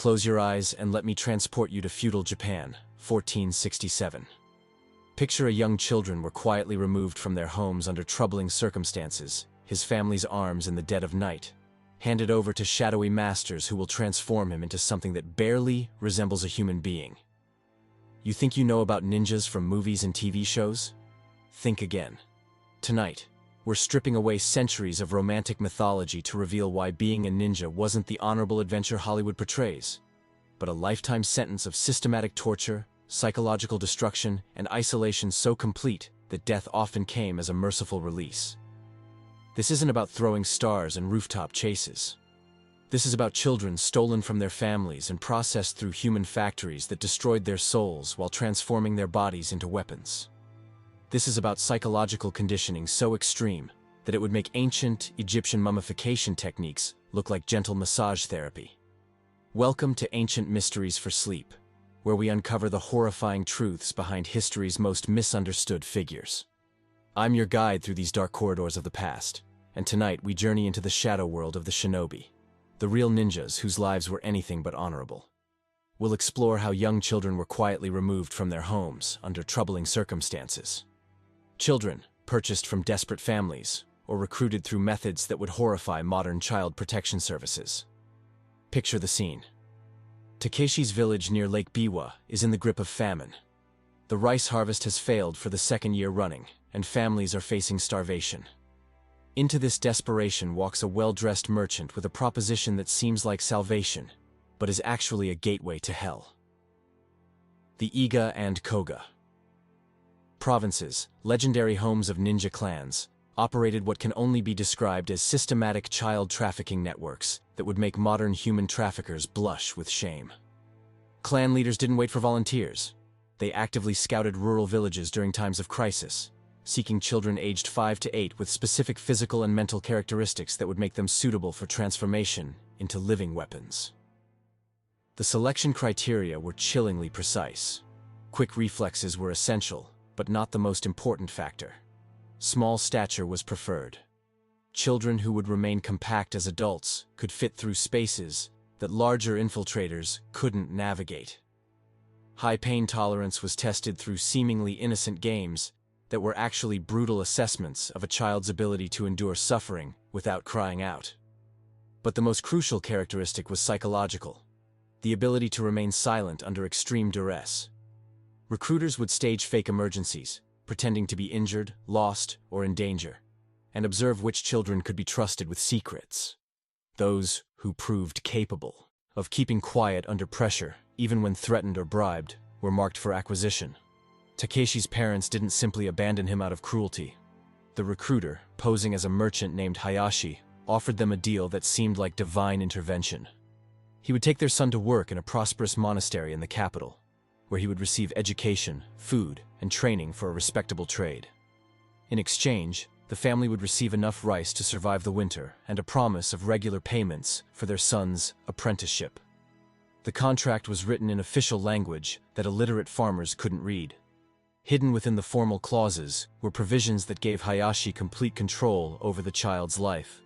Close your eyes and let me transport you to feudal Japan, 1467. Picture a young children were quietly removed from their homes under troubling circumstances, his family's arms in the dead of night, handed over to shadowy masters who will transform him into something that barely resembles a human being. You think you know about ninjas from movies and TV shows? Think again. Tonight, we're stripping away centuries of romantic mythology to reveal why being a ninja wasn't the honorable adventure Hollywood portrays, but a lifetime sentence of systematic torture, psychological destruction, and isolation so complete that death often came as a merciful release. This isn't about throwing stars and rooftop chases. This is about children stolen from their families and processed through human factories that destroyed their souls while transforming their bodies into weapons. This is about psychological conditioning so extreme that it would make ancient Egyptian mummification techniques look like gentle massage therapy. Welcome to Ancient Mysteries for Sleep, where we uncover the horrifying truths behind history's most misunderstood figures. I'm your guide through these dark corridors of the past, and tonight we journey into the shadow world of the shinobi, the real ninjas whose lives were anything but honorable. We'll explore how young children were quietly removed from their homes under troubling circumstances. Children purchased from desperate families or recruited through methods that would horrify modern child protection services. Picture the scene. Takeshi's village near Lake Biwa is in the grip of famine. The rice harvest has failed for the second year running, and families are facing starvation. Into this desperation walks a well-dressed merchant with a proposition that seems like salvation, but is actually a gateway to hell. The Iga and Koga provinces, legendary homes of ninja clans, operated what can only be described as systematic child trafficking networks that would make modern human traffickers blush with shame. Clan leaders didn't wait for volunteers. They actively scouted rural villages during times of crisis, seeking children aged 5 to 8 with specific physical and mental characteristics that would make them suitable for transformation into living weapons. The selection criteria were chillingly precise. Quick reflexes were essential, but not the most important factor. Small stature was preferred. Children who would remain compact as adults could fit through spaces that larger infiltrators couldn't navigate. High pain tolerance was tested through seemingly innocent games that were actually brutal assessments of a child's ability to endure suffering without crying out. But the most crucial characteristic was psychological, the ability to remain silent under extreme duress. Recruiters would stage fake emergencies, pretending to be injured, lost, or in danger, and observe which children could be trusted with secrets. Those who proved capable of keeping quiet under pressure, even when threatened or bribed, were marked for acquisition. Takeshi's parents didn't simply abandon him out of cruelty. The recruiter, posing as a merchant named Hayashi, offered them a deal that seemed like divine intervention. He would take their son to work in a prosperous monastery in the capital, where he would receive education, food, and training for a respectable trade. In exchange, the family would receive enough rice to survive the winter and a promise of regular payments for their son's apprenticeship. The contract was written in official language that illiterate farmers couldn't read. Hidden within the formal clauses were provisions that gave Hayashi complete control over the child's life,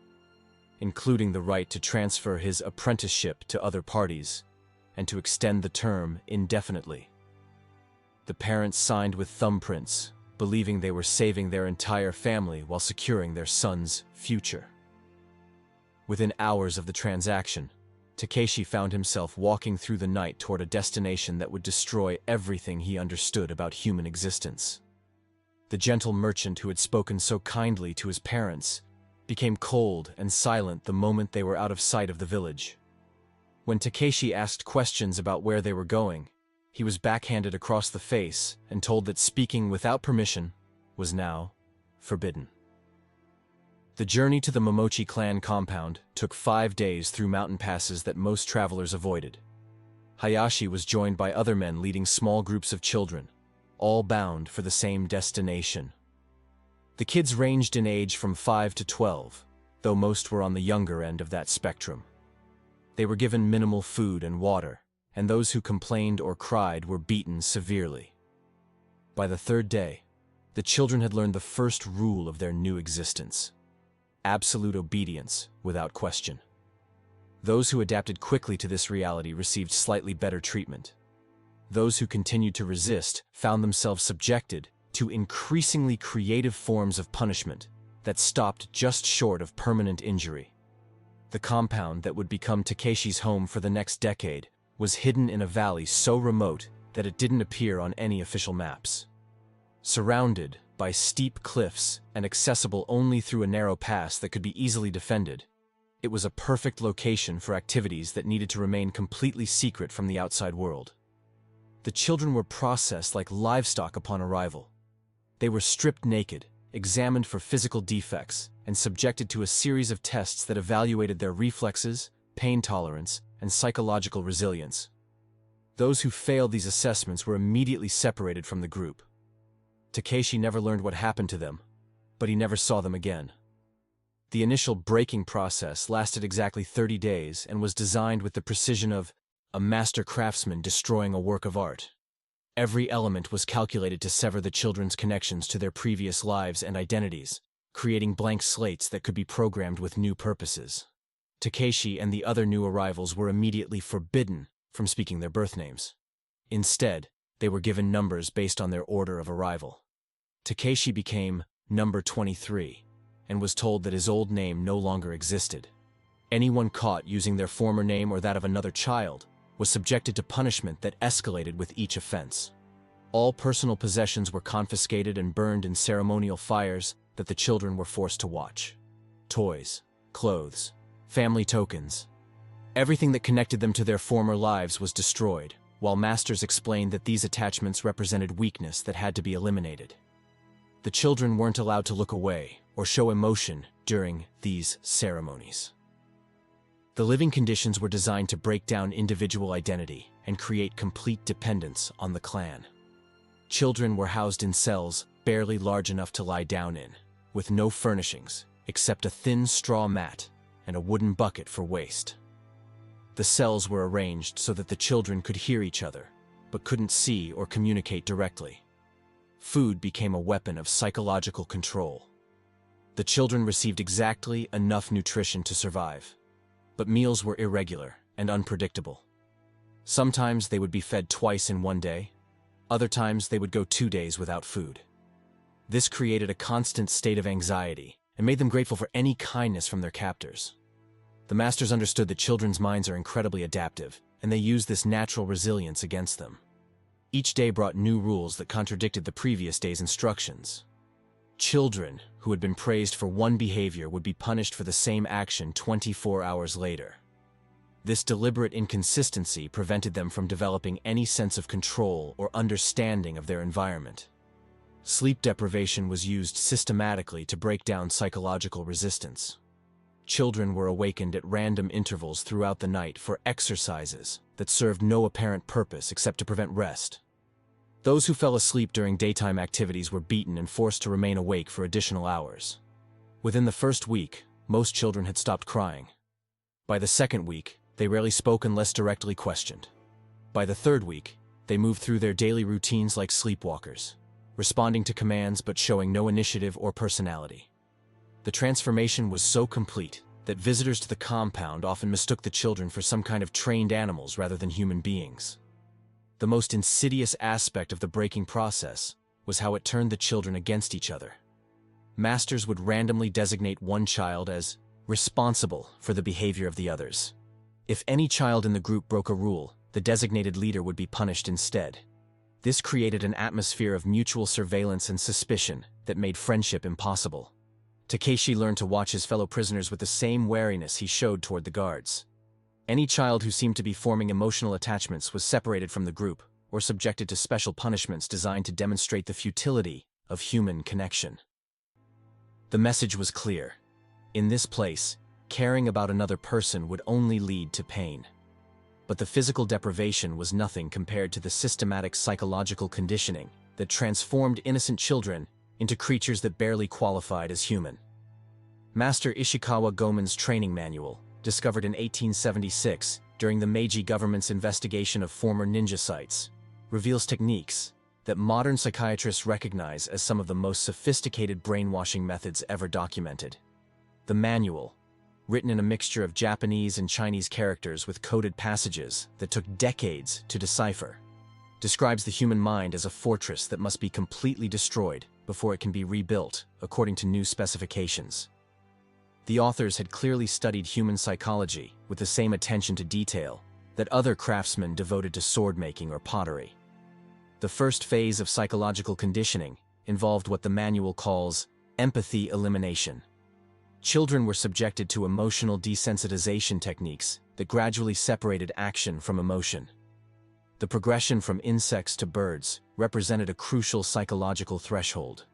including the right to transfer his apprenticeship to other parties and to extend the term indefinitely. The parents signed with thumbprints, believing they were saving their entire family while securing their son's future. Within hours of the transaction, Takeshi found himself walking through the night toward a destination that would destroy everything he understood about human existence. The gentle merchant who had spoken so kindly to his parents became cold and silent the moment they were out of sight of the village. When Takeshi asked questions about where they were going, he was backhanded across the face and told that speaking without permission was now forbidden. The journey to the Momochi clan compound took 5 days through mountain passes that most travelers avoided. Hayashi was joined by other men leading small groups of children, all bound for the same destination. The kids ranged in age from 5 to 12, though most were on the younger end of that spectrum. They were given minimal food and water, and those who complained or cried were beaten severely. By the 3rd day, the children had learned the first rule of their new existence: absolute obedience without question. Those who adapted quickly to this reality received slightly better treatment. Those who continued to resist found themselves subjected to increasingly creative forms of punishment that stopped just short of permanent injury. The compound that would become Takeshi's home for the next decade was hidden in a valley so remote that it didn't appear on any official maps. Surrounded by steep cliffs and accessible only through a narrow pass that could be easily defended, it was a perfect location for activities that needed to remain completely secret from the outside world. The children were processed like livestock upon arrival. They were stripped naked, examined for physical defects, and subjected to a series of tests that evaluated their reflexes, pain tolerance, and psychological resilience. Those who failed these assessments were immediately separated from the group. Takeshi never learned what happened to them, but he never saw them again. The initial breaking process lasted exactly 30 days and was designed with the precision of a master craftsman destroying a work of art. Every element was calculated to sever the children's connections to their previous lives and identities, creating blank slates that could be programmed with new purposes. Takeshi and the other new arrivals were immediately forbidden from speaking their birth names. Instead, they were given numbers based on their order of arrival. Takeshi became number 23 and was told that his old name no longer existed. Anyone caught using their former name or that of another child was subjected to punishment that escalated with each offense. All personal possessions were confiscated and burned in ceremonial fires that the children were forced to watch. Toys, clothes, family tokens, everything that connected them to their former lives was destroyed, while masters explained that these attachments represented weakness that had to be eliminated. The children weren't allowed to look away or show emotion during these ceremonies. The living conditions were designed to break down individual identity and create complete dependence on the clan. Children were housed in cells barely large enough to lie down in, with no furnishings except a thin straw mat and a wooden bucket for waste. The cells were arranged so that the children could hear each other, but couldn't see or communicate directly. Food became a weapon of psychological control. The children received exactly enough nutrition to survive, but meals were irregular and unpredictable. Sometimes they would be fed twice in one day, other times they would go 2 days without food. This created a constant state of anxiety and made them grateful for any kindness from their captors. The masters understood that children's minds are incredibly adaptive, and they used this natural resilience against them. Each day brought new rules that contradicted the previous day's instructions. Children who had been praised for one behavior would be punished for the same action 24 hours later. This deliberate inconsistency prevented them from developing any sense of control or understanding of their environment. Sleep deprivation was used systematically to break down psychological resistance. Children were awakened at random intervals throughout the night for exercises that served no apparent purpose except to prevent rest. Those who fell asleep during daytime activities were beaten and forced to remain awake for additional hours. Within the first week, most children had stopped crying. By the second week, they rarely spoke unless directly questioned. By the third week, they moved through their daily routines like sleepwalkers, responding to commands but showing no initiative or personality. The transformation was so complete that visitors to the compound often mistook the children for some kind of trained animals rather than human beings. The most insidious aspect of the breaking process was how it turned the children against each other. Masters would randomly designate one child as responsible for the behavior of the others. If any child in the group broke a rule, the designated leader would be punished instead. This created an atmosphere of mutual surveillance and suspicion that made friendship impossible. Takeshi learned to watch his fellow prisoners with the same wariness he showed toward the guards. Any child who seemed to be forming emotional attachments was separated from the group or subjected to special punishments designed to demonstrate the futility of human connection. The message was clear. In this place, caring about another person would only lead to pain. But the physical deprivation was nothing compared to the systematic psychological conditioning that transformed innocent children into creatures that barely qualified as human. Master Ishikawa Gomen's training manual, discovered in 1876 during the Meiji government's investigation of former ninja sites, reveals techniques that modern psychiatrists recognize as some of the most sophisticated brainwashing methods ever documented. The manual, written in a mixture of Japanese and Chinese characters with coded passages that took decades to decipher, describes the human mind as a fortress that must be completely destroyed before it can be rebuilt according to new specifications. The authors had clearly studied human psychology with the same attention to detail that other craftsmen devoted to sword-making or pottery. The first phase of psychological conditioning involved what the manual calls empathy elimination. Children were subjected to emotional desensitization techniques that gradually separated action from emotion. The progression from insects to birds represented a crucial psychological threshold.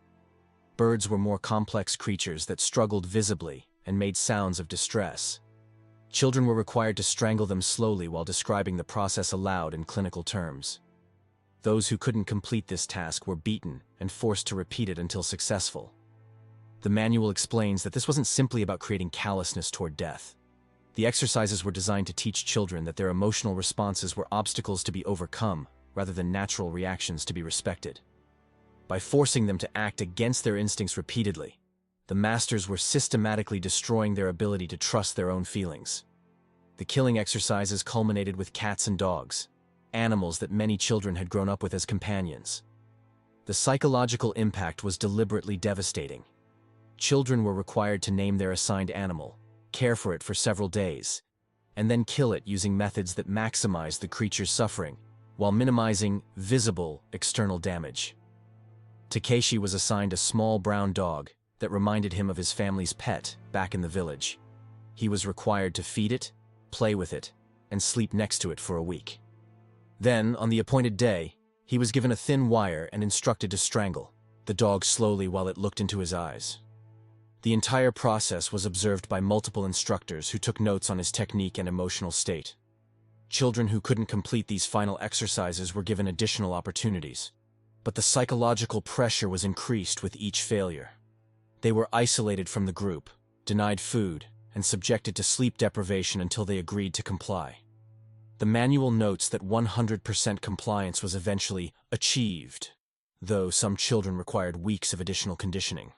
Birds were more complex creatures that struggled visibly and made sounds of distress. Children were required to strangle them slowly while describing the process aloud in clinical terms. Those who couldn't complete this task were beaten and forced to repeat it until successful. The manual explains that this wasn't simply about creating callousness toward death. The exercises were designed to teach children that their emotional responses were obstacles to be overcome rather than natural reactions to be respected. By forcing them to act against their instincts repeatedly, the masters were systematically destroying their ability to trust their own feelings. The killing exercises culminated with cats and dogs, animals that many children had grown up with as companions. The psychological impact was deliberately devastating. Children were required to name their assigned animal, care for it for several days, and then kill it using methods that maximized the creature's suffering while minimizing visible external damage. Takeshi was assigned a small brown dog that reminded him of his family's pet back in the village. He was required to feed it, play with it, and sleep next to it for a week. Then, on the appointed day, he was given a thin wire and instructed to strangle the dog slowly while it looked into his eyes. The entire process was observed by multiple instructors who took notes on his technique and emotional state. Children who couldn't complete these final exercises were given additional opportunities, but the psychological pressure was increased with each failure. They were isolated from the group, denied food, and subjected to sleep deprivation until they agreed to comply. The manual notes that 100% compliance was eventually achieved, though some children required weeks of additional conditioning.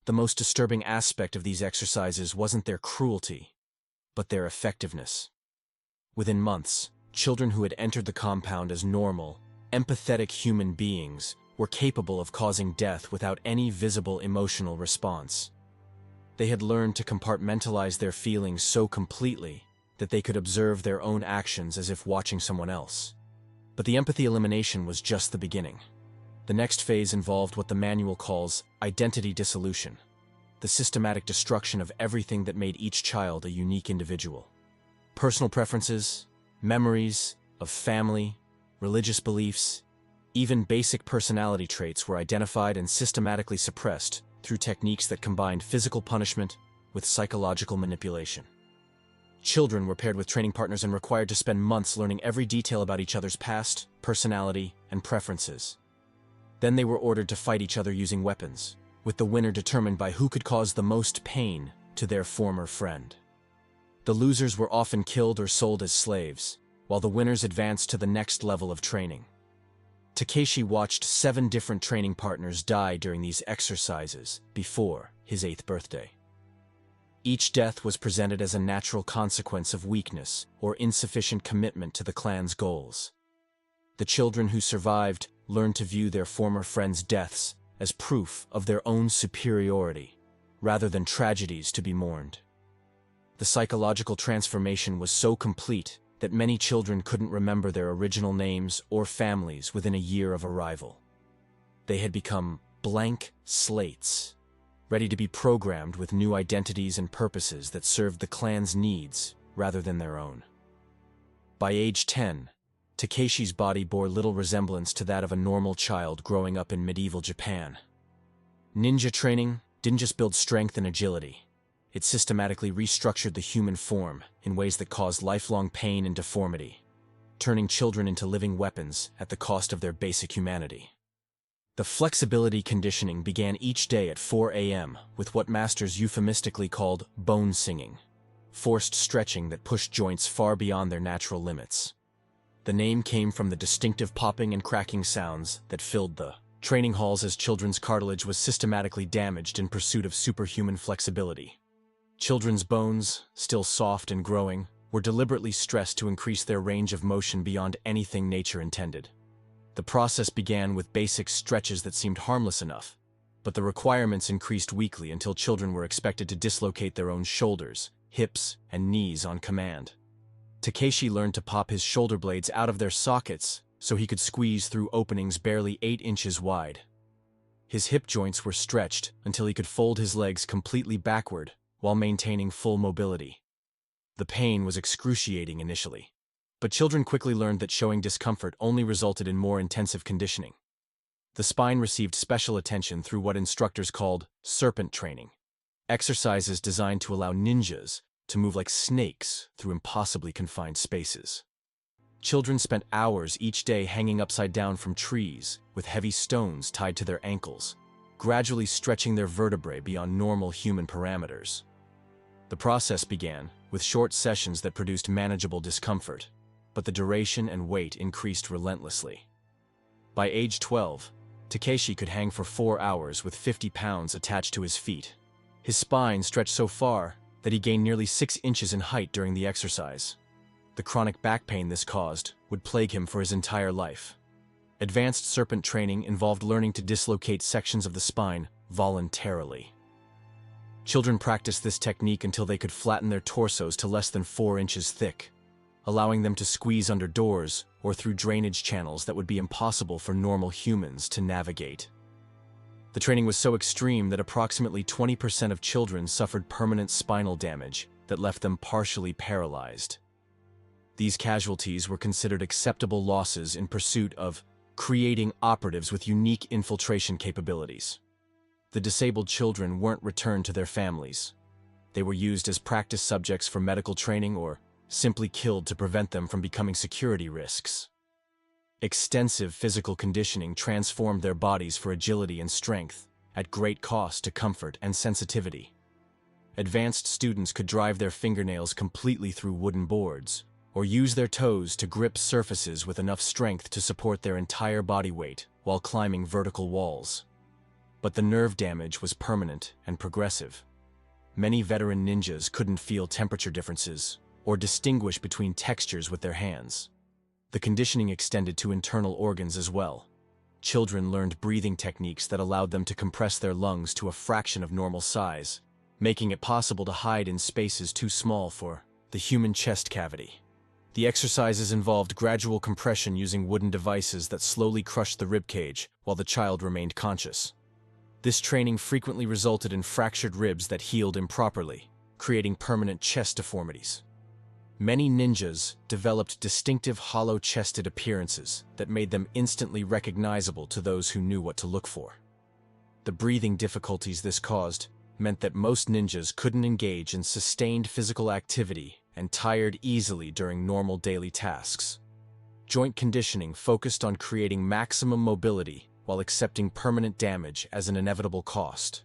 The most disturbing aspect of these exercises wasn't their cruelty, but their effectiveness. Within months, children who had entered the compound as normal, empathetic human beings were capable of causing death without any visible emotional response. They had learned to compartmentalize their feelings so completely that they could observe their own actions as if watching someone else. But the empathy elimination was just the beginning. The next phase involved what the manual calls identity dissolution, the systematic destruction of everything that made each child a unique individual. Personal preferences, memories of family, religious beliefs, even basic personality traits were identified and systematically suppressed through techniques that combined physical punishment with psychological manipulation. Children were paired with training partners and required to spend months learning every detail about each other's past, personality, and preferences. Then they were ordered to fight each other using weapons, with the winner determined by who could cause the most pain to their former friend. The losers were often killed or sold as slaves, while the winners advanced to the next level of training. Takeshi watched 7 different training partners die during these exercises before his 8th birthday. Each death was presented as a natural consequence of weakness or insufficient commitment to the clan's goals. The children who survived learned to view their former friends' deaths as proof of their own superiority, rather than tragedies to be mourned. The psychological transformation was so complete that many children couldn't remember their original names or families within a year of arrival. They had become blank slates, ready to be programmed with new identities and purposes that served the clan's needs rather than their own. By age 10, Takeshi's body bore little resemblance to that of a normal child growing up in medieval Japan. Ninja training didn't just build strength and agility. It systematically restructured the human form in ways that caused lifelong pain and deformity, turning children into living weapons at the cost of their basic humanity. The flexibility conditioning began each day at 4 a.m. with what masters euphemistically called bone singing, forced stretching that pushed joints far beyond their natural limits. The name came from the distinctive popping and cracking sounds that filled the training halls as children's cartilage was systematically damaged in pursuit of superhuman flexibility. Children's bones, still soft and growing, were deliberately stressed to increase their range of motion beyond anything nature intended. The process began with basic stretches that seemed harmless enough, but the requirements increased weekly until children were expected to dislocate their own shoulders, hips, and knees on command. Takeshi learned to pop his shoulder blades out of their sockets so he could squeeze through openings barely 8 inches wide. His hip joints were stretched until he could fold his legs completely backward while maintaining full mobility. The pain was excruciating initially, but children quickly learned that showing discomfort only resulted in more intensive conditioning. The spine received special attention through what instructors called serpent training, exercises designed to allow ninjas to move like snakes through impossibly confined spaces. Children spent hours each day hanging upside down from trees with heavy stones tied to their ankles, gradually stretching their vertebrae beyond normal human parameters. The process began with short sessions that produced manageable discomfort, but the duration and weight increased relentlessly. By age 12, Takeshi could hang for 4 hours with 50 pounds attached to his feet. His spine stretched so far that he gained nearly 6 inches in height during the exercise. The chronic back pain this caused would plague him for his entire life. Advanced serpent training involved learning to dislocate sections of the spine voluntarily. Children practiced this technique until they could flatten their torsos to less than 4 inches thick, allowing them to squeeze under doors or through drainage channels that would be impossible for normal humans to navigate. The training was so extreme that approximately 20% of children suffered permanent spinal damage that left them partially paralyzed. These casualties were considered acceptable losses in pursuit of creating operatives with unique infiltration capabilities. The disabled children weren't returned to their families. They were used as practice subjects for medical training or simply killed to prevent them from becoming security risks. Extensive physical conditioning transformed their bodies for agility and strength, at great cost to comfort and sensitivity. Advanced students could drive their fingernails completely through wooden boards, or use their toes to grip surfaces with enough strength to support their entire body weight while climbing vertical walls. But the nerve damage was permanent and progressive. Many veteran ninjas couldn't feel temperature differences or distinguish between textures with their hands. The conditioning extended to internal organs as well. Children learned breathing techniques that allowed them to compress their lungs to a fraction of normal size, making it possible to hide in spaces too small for the human chest cavity. The exercises involved gradual compression using wooden devices that slowly crushed the ribcage while the child remained conscious. This training frequently resulted in fractured ribs that healed improperly, creating permanent chest deformities. Many ninjas developed distinctive hollow-chested appearances that made them instantly recognizable to those who knew what to look for. The breathing difficulties this caused meant that most ninjas couldn't engage in sustained physical activity and tired easily during normal daily tasks. Joint conditioning focused on creating maximum mobility while accepting permanent damage as an inevitable cost.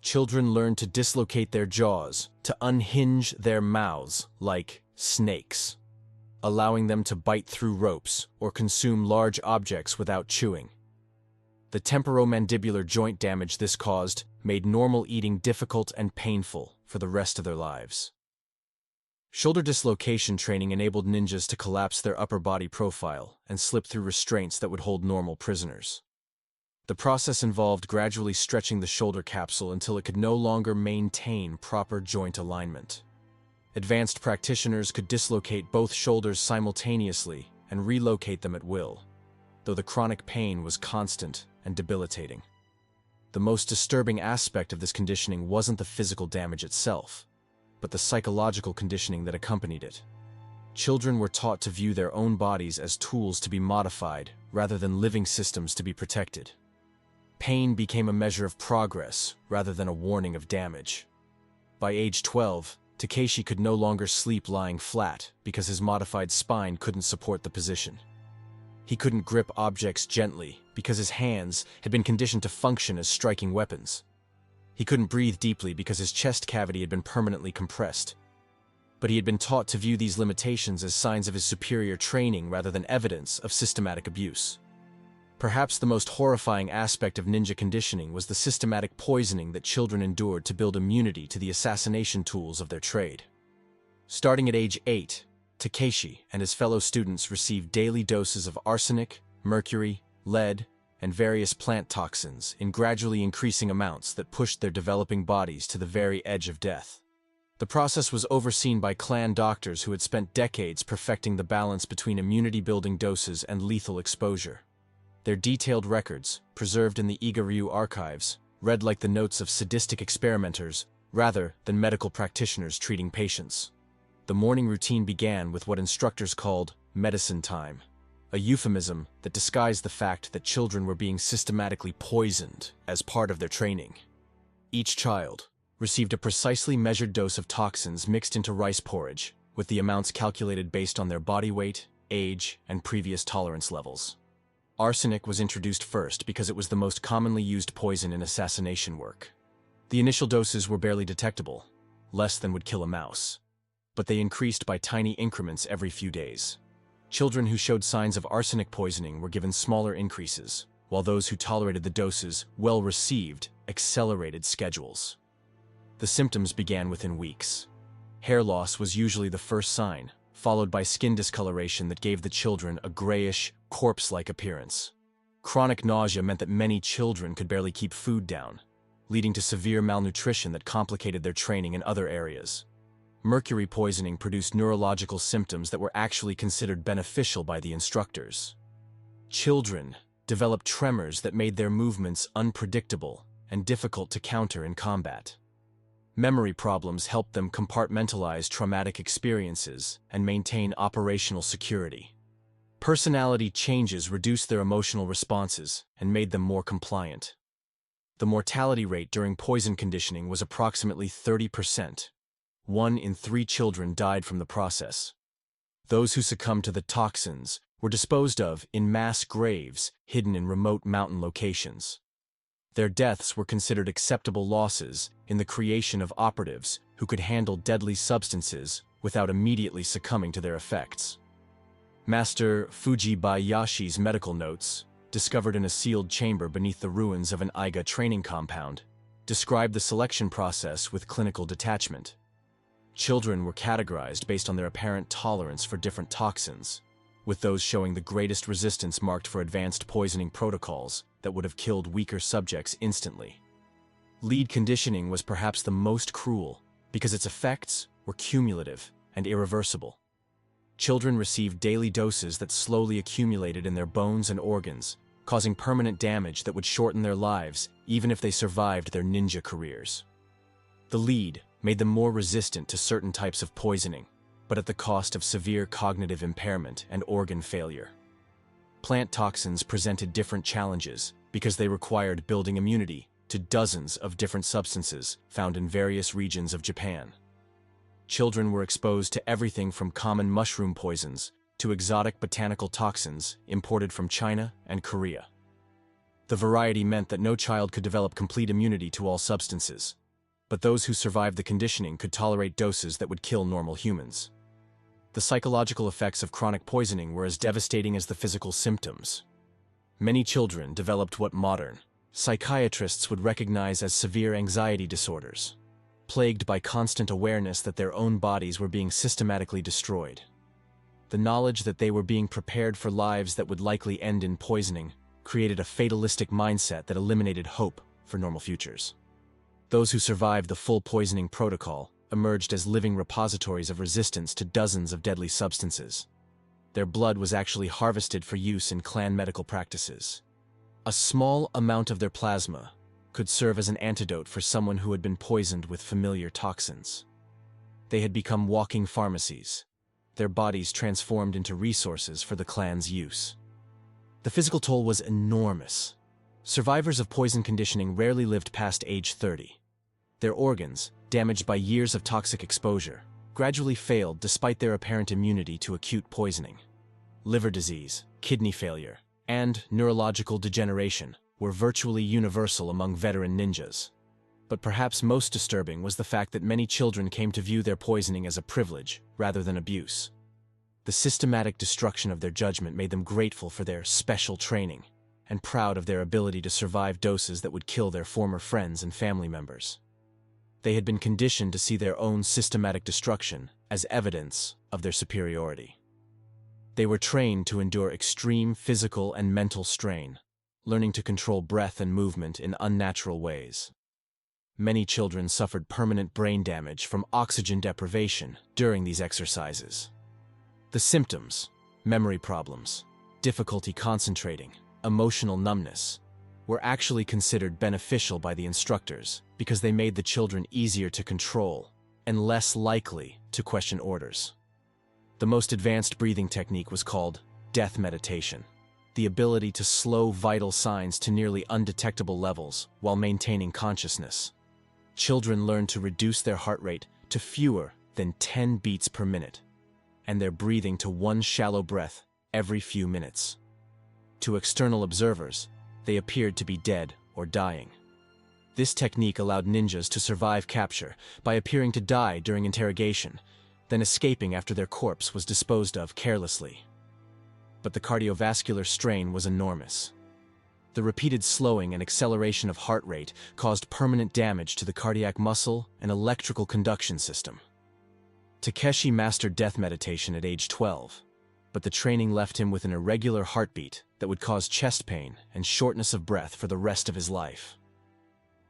Children learned to dislocate their jaws, to unhinge their mouths like snakes, allowing them to bite through ropes or consume large objects without chewing. The temporomandibular joint damage this caused made normal eating difficult and painful for the rest of their lives. Shoulder dislocation training enabled ninjas to collapse their upper body profile and slip through restraints that would hold normal prisoners. The process involved gradually stretching the shoulder capsule until it could no longer maintain proper joint alignment. Advanced practitioners could dislocate both shoulders simultaneously and relocate them at will, though the chronic pain was constant and debilitating. The most disturbing aspect of this conditioning wasn't the physical damage itself, but the psychological conditioning that accompanied it. Children were taught to view their own bodies as tools to be modified rather than living systems to be protected. Pain became a measure of progress rather than a warning of damage. By age 12, Takeshi could no longer sleep lying flat because his modified spine couldn't support the position. He couldn't grip objects gently because his hands had been conditioned to function as striking weapons. He couldn't breathe deeply because his chest cavity had been permanently compressed. But he had been taught to view these limitations as signs of his superior training rather than evidence of systematic abuse. Perhaps the most horrifying aspect of ninja conditioning was the systematic poisoning that children endured to build immunity to the assassination tools of their trade. Starting at age 8, Takeshi and his fellow students received daily doses of arsenic, mercury, lead, and various plant toxins in gradually increasing amounts that pushed their developing bodies to the very edge of death. The process was overseen by clan doctors who had spent decades perfecting the balance between immunity-building doses and lethal exposure. Their detailed records, preserved in the Iga-ryu archives, read like the notes of sadistic experimenters rather than medical practitioners treating patients. The morning routine began with what instructors called medicine time, a euphemism that disguised the fact that children were being systematically poisoned as part of their training. Each child received a precisely measured dose of toxins mixed into rice porridge, with the amounts calculated based on their body weight, age, and previous tolerance levels. Arsenic was introduced first because it was the most commonly used poison in assassination work. The initial doses were barely detectable, less than would kill a mouse, but they increased by tiny increments every few days. Children who showed signs of arsenic poisoning were given smaller increases, while those who tolerated the doses well received accelerated schedules. The symptoms began within weeks. Hair loss was usually the first sign, followed by skin discoloration that gave the children a grayish, corpse-like appearance. Chronic nausea meant that many children could barely keep food down, leading to severe malnutrition that complicated their training in other areas. Mercury poisoning produced neurological symptoms that were actually considered beneficial by the instructors. Children developed tremors that made their movements unpredictable and difficult to counter in combat. Memory problems helped them compartmentalize traumatic experiences and maintain operational security. Personality changes reduced their emotional responses and made them more compliant. The mortality rate during poison conditioning was approximately 30%. 1 in 3 children died from the process. Those who succumbed to the toxins were disposed of in mass graves hidden in remote mountain locations. Their deaths were considered acceptable losses in the creation of operatives who could handle deadly substances without immediately succumbing to their effects. Master Fujibayashi's medical notes, discovered in a sealed chamber beneath the ruins of an Iga training compound, described the selection process with clinical detachment. Children were categorized based on their apparent tolerance for different toxins, with those showing the greatest resistance marked for advanced poisoning protocols that would have killed weaker subjects instantly. Lead conditioning was perhaps the most cruel because its effects were cumulative and irreversible. Children received daily doses that slowly accumulated in their bones and organs, causing permanent damage that would shorten their lives even if they survived their ninja careers. The lead made them more resistant to certain types of poisoning, but at the cost of severe cognitive impairment and organ failure. Plant toxins presented different challenges because they required building immunity to dozens of different substances found in various regions of Japan. Children were exposed to everything from common mushroom poisons to exotic botanical toxins imported from China and Korea. The variety meant that no child could develop complete immunity to all substances, but those who survived the conditioning could tolerate doses that would kill normal humans. The psychological effects of chronic poisoning were as devastating as the physical symptoms. Many children developed what modern psychiatrists would recognize as severe anxiety disorders, plagued by constant awareness that their own bodies were being systematically destroyed. The knowledge that they were being prepared for lives that would likely end in poisoning created a fatalistic mindset that eliminated hope for normal futures. Those who survived the full poisoning protocol emerged as living repositories of resistance to dozens of deadly substances. Their blood was actually harvested for use in clan medical practices. A small amount of their plasma could serve as an antidote for someone who had been poisoned with familiar toxins. They had become walking pharmacies, their bodies transformed into resources for the clan's use. The physical toll was enormous. Survivors of poison conditioning rarely lived past age 30. Their organs, damaged by years of toxic exposure, gradually failed despite their apparent immunity to acute poisoning. Liver disease, kidney failure, and neurological degeneration were virtually universal among veteran ninjas. But perhaps most disturbing was the fact that many children came to view their poisoning as a privilege rather than abuse. The systematic destruction of their judgment made them grateful for their special training and proud of their ability to survive doses that would kill their former friends and family members. They had been conditioned to see their own systematic destruction as evidence of their superiority. They were trained to endure extreme physical and mental strain, learning to control breath and movement in unnatural ways. Many children suffered permanent brain damage from oxygen deprivation during these exercises. The symptoms: memory problems, difficulty concentrating, emotional numbness, were actually considered beneficial by the instructors because they made the children easier to control and less likely to question orders. The most advanced breathing technique was called death meditation, the ability to slow vital signs to nearly undetectable levels while maintaining consciousness. Children learned to reduce their heart rate to fewer than 10 beats per minute, and their breathing to one shallow breath every few minutes. To external observers, they appeared to be dead or dying. This technique allowed ninjas to survive capture by appearing to die during interrogation, then escaping after their corpse was disposed of carelessly. But the cardiovascular strain was enormous. The repeated slowing and acceleration of heart rate caused permanent damage to the cardiac muscle and electrical conduction system. Takeshi mastered death meditation at age 12, but the training left him with an irregular heartbeat that would cause chest pain and shortness of breath for the rest of his life.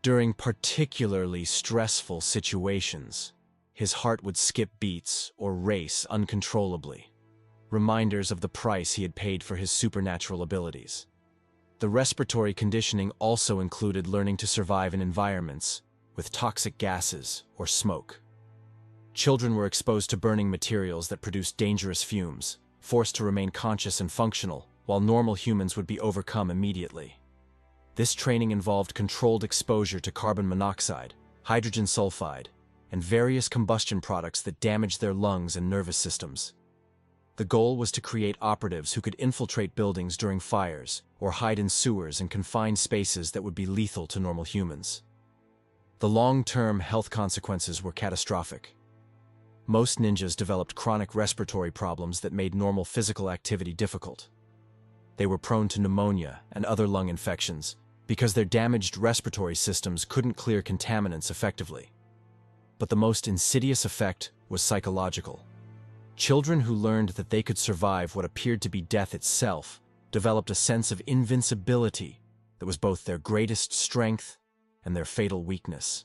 During particularly stressful situations, his heart would skip beats or race uncontrollably, reminders of the price he had paid for his supernatural abilities. The respiratory conditioning also included learning to survive in environments with toxic gases or smoke. Children were exposed to burning materials that produced dangerous fumes, forced to remain conscious and functional, while normal humans would be overcome immediately. This training involved controlled exposure to carbon monoxide, hydrogen sulfide, and various combustion products that damaged their lungs and nervous systems. The goal was to create operatives who could infiltrate buildings during fires or hide in sewers and confined spaces that would be lethal to normal humans. The long-term health consequences were catastrophic. Most ninjas developed chronic respiratory problems that made normal physical activity difficult. They were prone to pneumonia and other lung infections because their damaged respiratory systems couldn't clear contaminants effectively. But the most insidious effect was psychological. Children who learned that they could survive what appeared to be death itself developed a sense of invincibility that was both their greatest strength and their fatal weakness.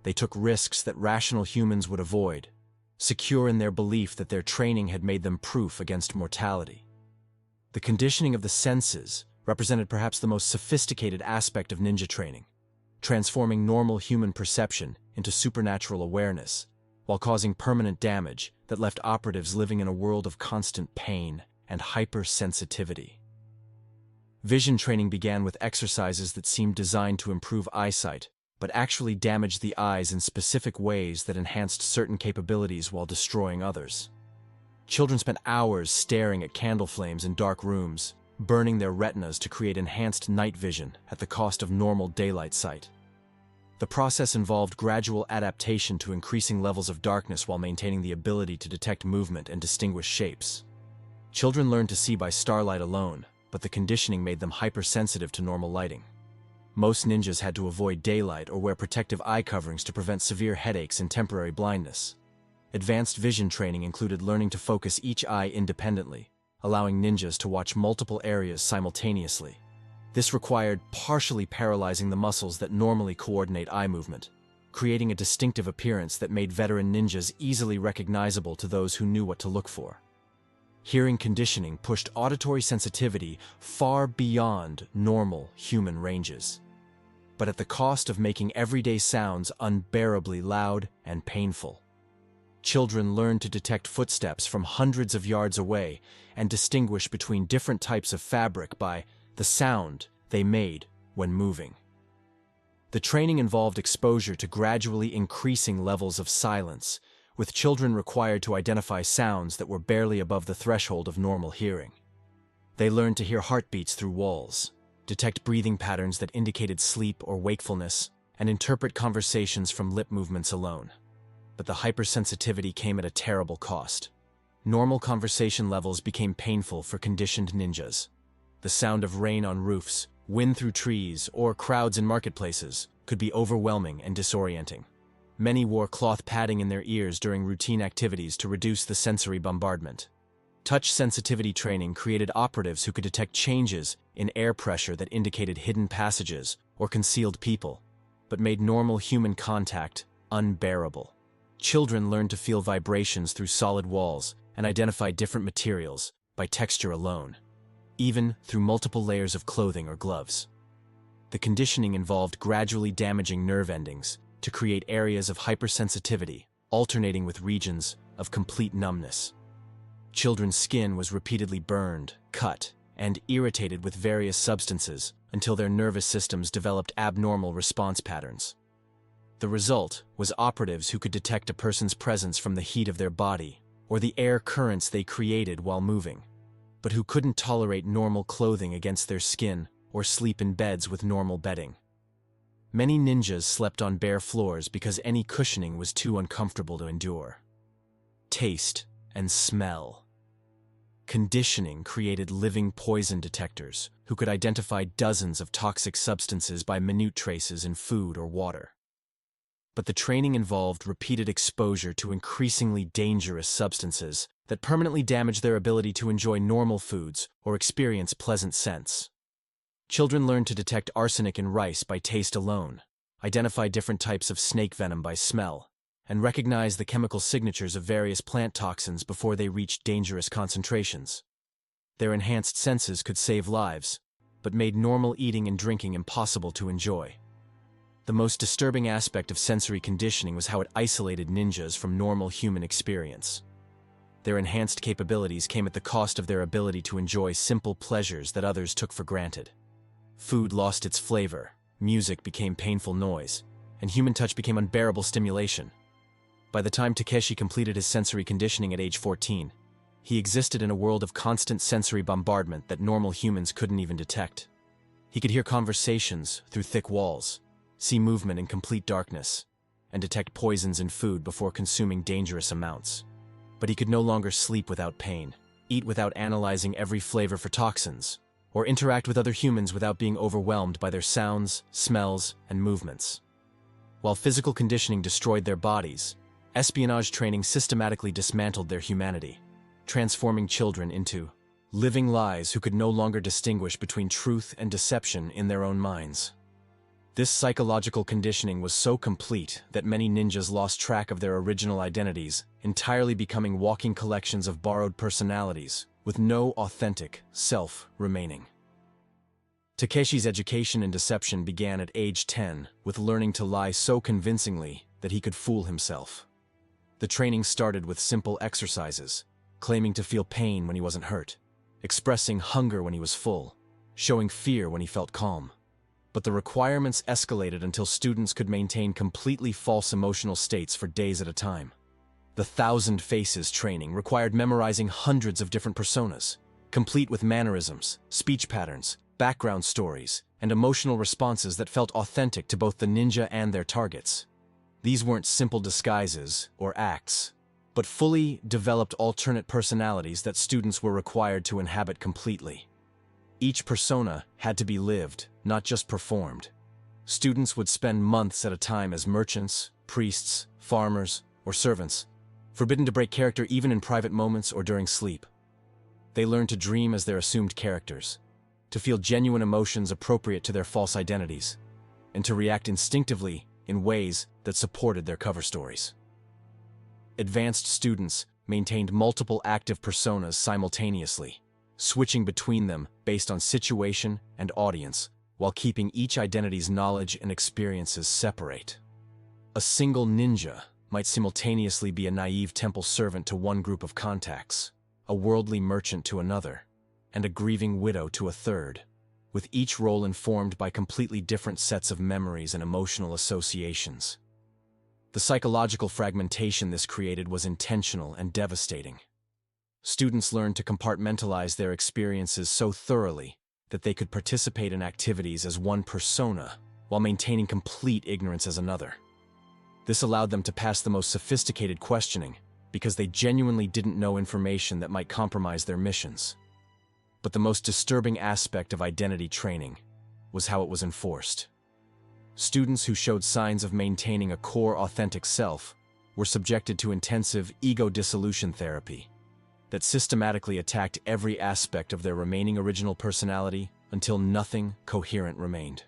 They took risks that rational humans would avoid, secure in their belief that their training had made them proof against mortality. The conditioning of the senses represented perhaps the most sophisticated aspect of ninja training, transforming normal human perception into supernatural awareness, while causing permanent damage that left operatives living in a world of constant pain and hypersensitivity. Vision training began with exercises that seemed designed to improve eyesight, but actually damaged the eyes in specific ways that enhanced certain capabilities while destroying others. Children spent hours staring at candle flames in dark rooms, burning their retinas to create enhanced night vision at the cost of normal daylight sight. The process involved gradual adaptation to increasing levels of darkness while maintaining the ability to detect movement and distinguish shapes. Children learned to see by starlight alone, but the conditioning made them hypersensitive to normal lighting. Most ninjas had to avoid daylight or wear protective eye coverings to prevent severe headaches and temporary blindness. Advanced vision training included learning to focus each eye independently, allowing ninjas to watch multiple areas simultaneously. This required partially paralyzing the muscles that normally coordinate eye movement, creating a distinctive appearance that made veteran ninjas easily recognizable to those who knew what to look for. Hearing conditioning pushed auditory sensitivity far beyond normal human ranges, but at the cost of making everyday sounds unbearably loud and painful. Children learned to detect footsteps from hundreds of yards away and distinguish between different types of fabric by the sound they made when moving. The training involved exposure to gradually increasing levels of silence, with children required to identify sounds that were barely above the threshold of normal hearing. They learned to hear heartbeats through walls, detect breathing patterns that indicated sleep or wakefulness, and interpret conversations from lip movements alone. But the hypersensitivity came at a terrible cost. Normal conversation levels became painful for conditioned ninjas. The sound of rain on roofs, wind through trees, or crowds in marketplaces could be overwhelming and disorienting. Many wore cloth padding in their ears during routine activities to reduce the sensory bombardment. Touch sensitivity training created operatives who could detect changes in air pressure that indicated hidden passages or concealed people, but made normal human contact unbearable. Children learned to feel vibrations through solid walls and identify different materials by texture alone, even through multiple layers of clothing or gloves. The conditioning involved gradually damaging nerve endings to create areas of hypersensitivity, alternating with regions of complete numbness. Children's skin was repeatedly burned, cut, and irritated with various substances until their nervous systems developed abnormal response patterns. The result was operatives who could detect a person's presence from the heat of their body or the air currents they created while moving, but who couldn't tolerate normal clothing against their skin or sleep in beds with normal bedding. Many ninjas slept on bare floors because any cushioning was too uncomfortable to endure. Taste and smell. Conditioning created living poison detectors who could identify dozens of toxic substances by minute traces in food or water. But the training involved repeated exposure to increasingly dangerous substances that permanently damaged their ability to enjoy normal foods or experience pleasant scents. Children learned to detect arsenic in rice by taste alone, identify different types of snake venom by smell, and recognize the chemical signatures of various plant toxins before they reached dangerous concentrations. Their enhanced senses could save lives, but made normal eating and drinking impossible to enjoy. The most disturbing aspect of sensory conditioning was how it isolated ninjas from normal human experience. Their enhanced capabilities came at the cost of their ability to enjoy simple pleasures that others took for granted. Food lost its flavor, music became painful noise, and human touch became unbearable stimulation. By the time Takeshi completed his sensory conditioning at age 14, he existed in a world of constant sensory bombardment that normal humans couldn't even detect. He could hear conversations through thick walls, see movement in complete darkness, and detect poisons in food before consuming dangerous amounts. But he could no longer sleep without pain, eat without analyzing every flavor for toxins, or interact with other humans without being overwhelmed by their sounds, smells, and movements. While physical conditioning destroyed their bodies, espionage training systematically dismantled their humanity, transforming children into living lies who could no longer distinguish between truth and deception in their own minds. This psychological conditioning was so complete that many ninjas lost track of their original identities, entirely becoming walking collections of borrowed personalities, with no authentic self remaining. Takeshi's education in deception began at age 10, with learning to lie so convincingly that he could fool himself. The training started with simple exercises, claiming to feel pain when he wasn't hurt, expressing hunger when he was full, showing fear when he felt calm. But the requirements escalated until students could maintain completely false emotional states for days at a time. The 1,000 Faces training required memorizing hundreds of different personas, complete with mannerisms, speech patterns, background stories, and emotional responses that felt authentic to both the ninja and their targets. These weren't simple disguises or acts, but fully developed alternate personalities that students were required to inhabit completely. Each persona had to be lived, not just performed. Students would spend months at a time as merchants, priests, farmers, or servants, forbidden to break character even in private moments or during sleep. They learned to dream as their assumed characters, to feel genuine emotions appropriate to their false identities, and to react instinctively in ways that supported their cover stories. Advanced students maintained multiple active personas simultaneously, switching between them based on situation and audience, while keeping each identity's knowledge and experiences separate. A single ninja might simultaneously be a naive temple servant to one group of contacts, a worldly merchant to another, and a grieving widow to a third, with each role informed by completely different sets of memories and emotional associations. The psychological fragmentation this created was intentional and devastating. Students learned to compartmentalize their experiences so thoroughly that they could participate in activities as one persona while maintaining complete ignorance as another. This allowed them to pass the most sophisticated questioning because they genuinely didn't know information that might compromise their missions. But the most disturbing aspect of identity training was how it was enforced. Students who showed signs of maintaining a core authentic self were subjected to intensive ego dissolution therapy that systematically attacked every aspect of their remaining original personality until nothing coherent remained.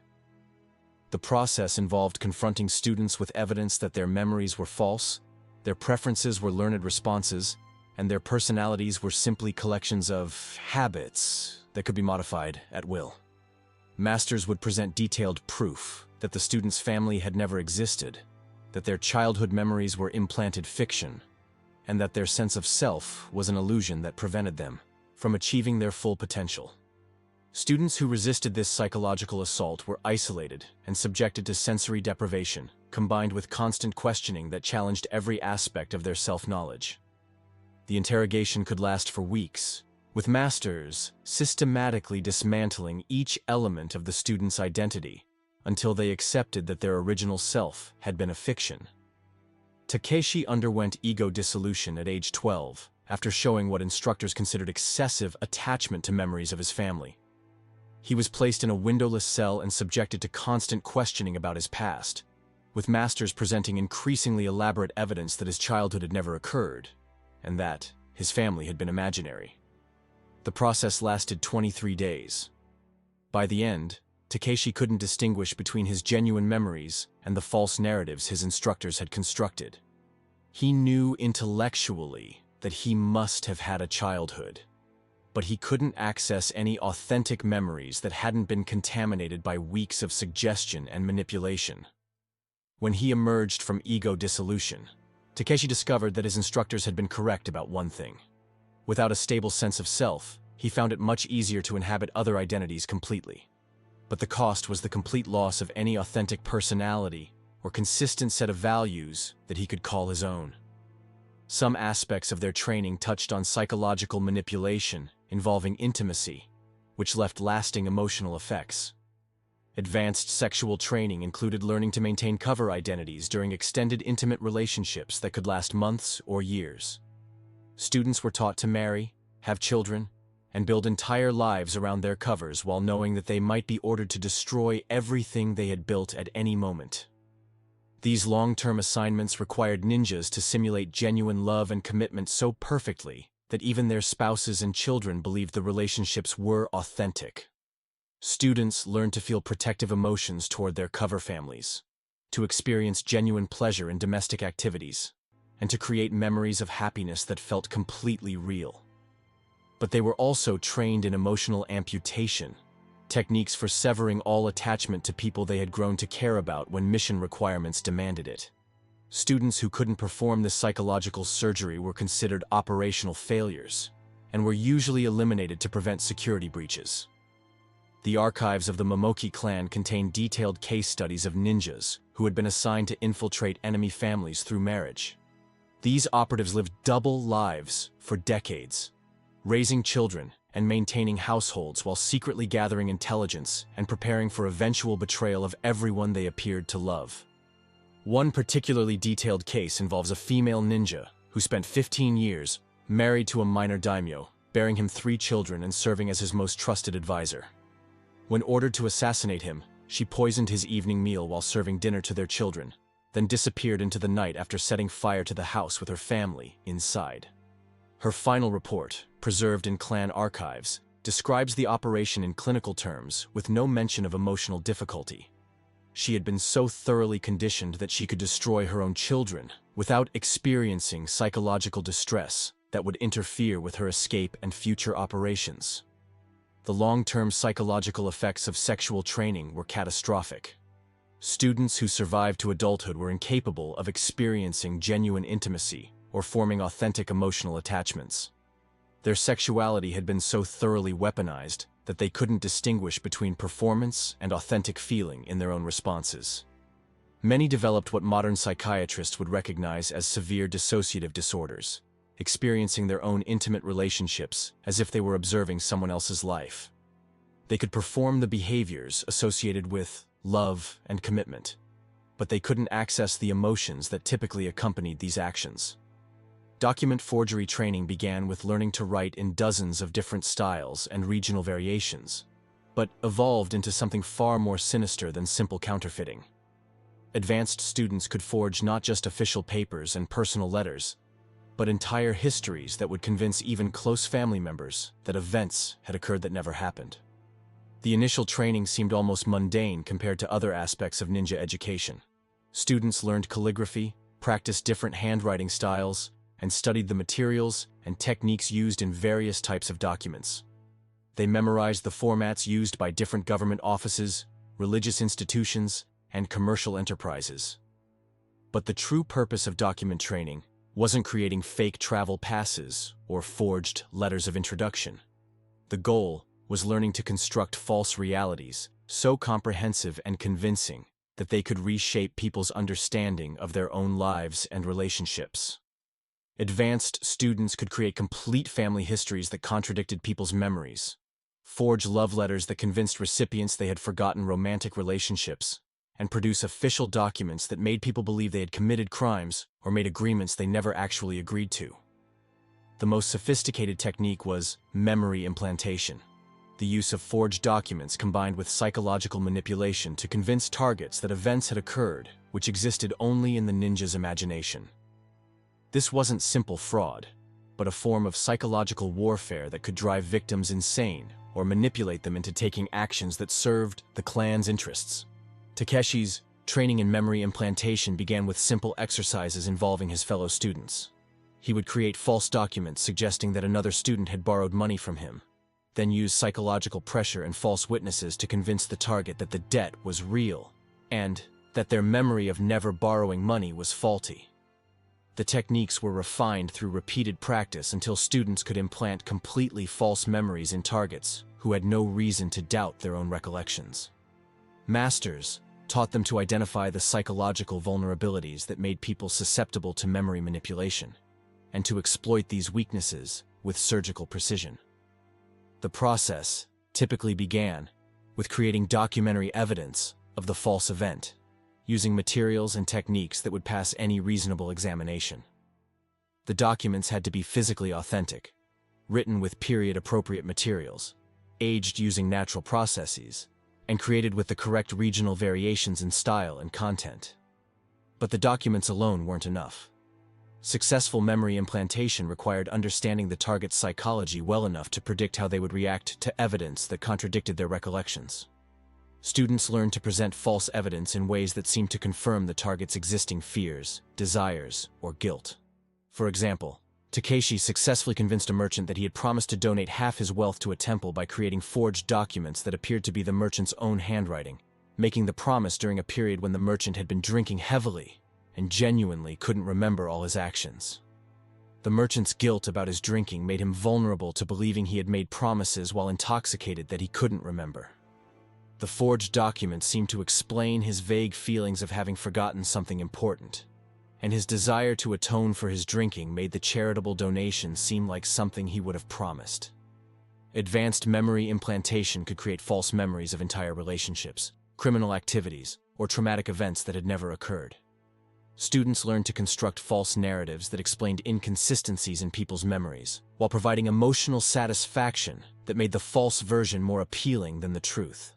The process involved confronting students with evidence that their memories were false, their preferences were learned responses, and their personalities were simply collections of habits that could be modified at will. Masters would present detailed proof that the student's family had never existed, that their childhood memories were implanted fiction, and that their sense of self was an illusion that prevented them from achieving their full potential. Students who resisted this psychological assault were isolated and subjected to sensory deprivation, combined with constant questioning that challenged every aspect of their self-knowledge. The interrogation could last for weeks, with masters systematically dismantling each element of the student's identity until they accepted that their original self had been a fiction. Takeshi underwent ego dissolution at age 12 after showing what instructors considered excessive attachment to memories of his family. He was placed in a windowless cell and subjected to constant questioning about his past, with masters presenting increasingly elaborate evidence that his childhood had never occurred, and that his family had been imaginary. The process lasted 23 days. By the end, Takeshi couldn't distinguish between his genuine memories and the false narratives his instructors had constructed. He knew intellectually that he must have had a childhood, but he couldn't access any authentic memories that hadn't been contaminated by weeks of suggestion and manipulation. When he emerged from ego dissolution, Takeshi discovered that his instructors had been correct about one thing. Without a stable sense of self, he found it much easier to inhabit other identities completely. But the cost was the complete loss of any authentic personality or consistent set of values that he could call his own. Some aspects of their training touched on psychological manipulation involving intimacy, which left lasting emotional effects. Advanced sexual training included learning to maintain cover identities during extended intimate relationships that could last months or years. Students were taught to marry, have children, and build entire lives around their covers while knowing that they might be ordered to destroy everything they had built at any moment. These long-term assignments required ninjas to simulate genuine love and commitment so perfectly that even their spouses and children believed the relationships were authentic. Students learned to feel protective emotions toward their cover families, to experience genuine pleasure in domestic activities, and to create memories of happiness that felt completely real. But they were also trained in emotional amputation, techniques for severing all attachment to people they had grown to care about when mission requirements demanded it. Students who couldn't perform this psychological surgery were considered operational failures, and were usually eliminated to prevent security breaches. The archives of the Momoki clan contain detailed case studies of ninjas who had been assigned to infiltrate enemy families through marriage. These operatives lived double lives for decades, raising children and maintaining households while secretly gathering intelligence and preparing for eventual betrayal of everyone they appeared to love. One particularly detailed case involves a female ninja who spent 15 years married to a minor daimyo, bearing him 3 children and serving as his most trusted advisor. When ordered to assassinate him, she poisoned his evening meal while serving dinner to their children, then disappeared into the night after setting fire to the house with her family inside. Her final report, preserved in clan archives, describes the operation in clinical terms with no mention of emotional difficulty. She had been so thoroughly conditioned that she could destroy her own children without experiencing psychological distress that would interfere with her escape and future operations. The long-term psychological effects of sexual training were catastrophic. Students who survived to adulthood were incapable of experiencing genuine intimacy or forming authentic emotional attachments. Their sexuality had been so thoroughly weaponized that they couldn't distinguish between performance and authentic feeling in their own responses. Many developed what modern psychiatrists would recognize as severe dissociative disorders, experiencing their own intimate relationships as if they were observing someone else's life. They could perform the behaviors associated with love and commitment, but they couldn't access the emotions that typically accompanied these actions. Document forgery training began with learning to write in dozens of different styles and regional variations, but evolved into something far more sinister than simple counterfeiting. Advanced students could forge not just official papers and personal letters, but entire histories that would convince even close family members that events had occurred that never happened. The initial training seemed almost mundane compared to other aspects of ninja education. Students learned calligraphy, practiced different handwriting styles, and studied the materials and techniques used in various types of documents. They memorized the formats used by different government offices, religious institutions, and commercial enterprises. But the true purpose of document training wasn't creating fake travel passes or forged letters of introduction. The goal was learning to construct false realities so comprehensive and convincing that they could reshape people's understanding of their own lives and relationships. Advanced students could create complete family histories that contradicted people's memories, forge love letters that convinced recipients they had forgotten romantic relationships, and produce official documents that made people believe they had committed crimes or made agreements they never actually agreed to. The most sophisticated technique was memory implantation, the use of forged documents combined with psychological manipulation to convince targets that events had occurred which existed only in the ninja's imagination. This wasn't simple fraud, but a form of psychological warfare that could drive victims insane or manipulate them into taking actions that served the clan's interests. Takeshi's training in memory implantation began with simple exercises involving his fellow students. He would create false documents suggesting that another student had borrowed money from him, then use psychological pressure and false witnesses to convince the target that the debt was real and that their memory of never borrowing money was faulty. The techniques were refined through repeated practice until students could implant completely false memories in targets who had no reason to doubt their own recollections. Masters taught them to identify the psychological vulnerabilities that made people susceptible to memory manipulation, and to exploit these weaknesses with surgical precision. The process typically began with creating documentary evidence of the false event, using materials and techniques that would pass any reasonable examination. The documents had to be physically authentic, written with period-appropriate materials, aged using natural processes, and created with the correct regional variations in style and content. But the documents alone weren't enough. Successful memory implantation required understanding the target's psychology well enough to predict how they would react to evidence that contradicted their recollections. Students learned to present false evidence in ways that seemed to confirm the target's existing fears, desires, or guilt. For example, Takeshi successfully convinced a merchant that he had promised to donate half his wealth to a temple by creating forged documents that appeared to be the merchant's own handwriting, making the promise during a period when the merchant had been drinking heavily and genuinely couldn't remember all his actions. The merchant's guilt about his drinking made him vulnerable to believing he had made promises while intoxicated that he couldn't remember. The forged documents seemed to explain his vague feelings of having forgotten something important, and his desire to atone for his drinking made the charitable donation seem like something he would have promised. Advanced memory implantation could create false memories of entire relationships, criminal activities, or traumatic events that had never occurred. Students learned to construct false narratives that explained inconsistencies in people's memories, while providing emotional satisfaction that made the false version more appealing than the truth.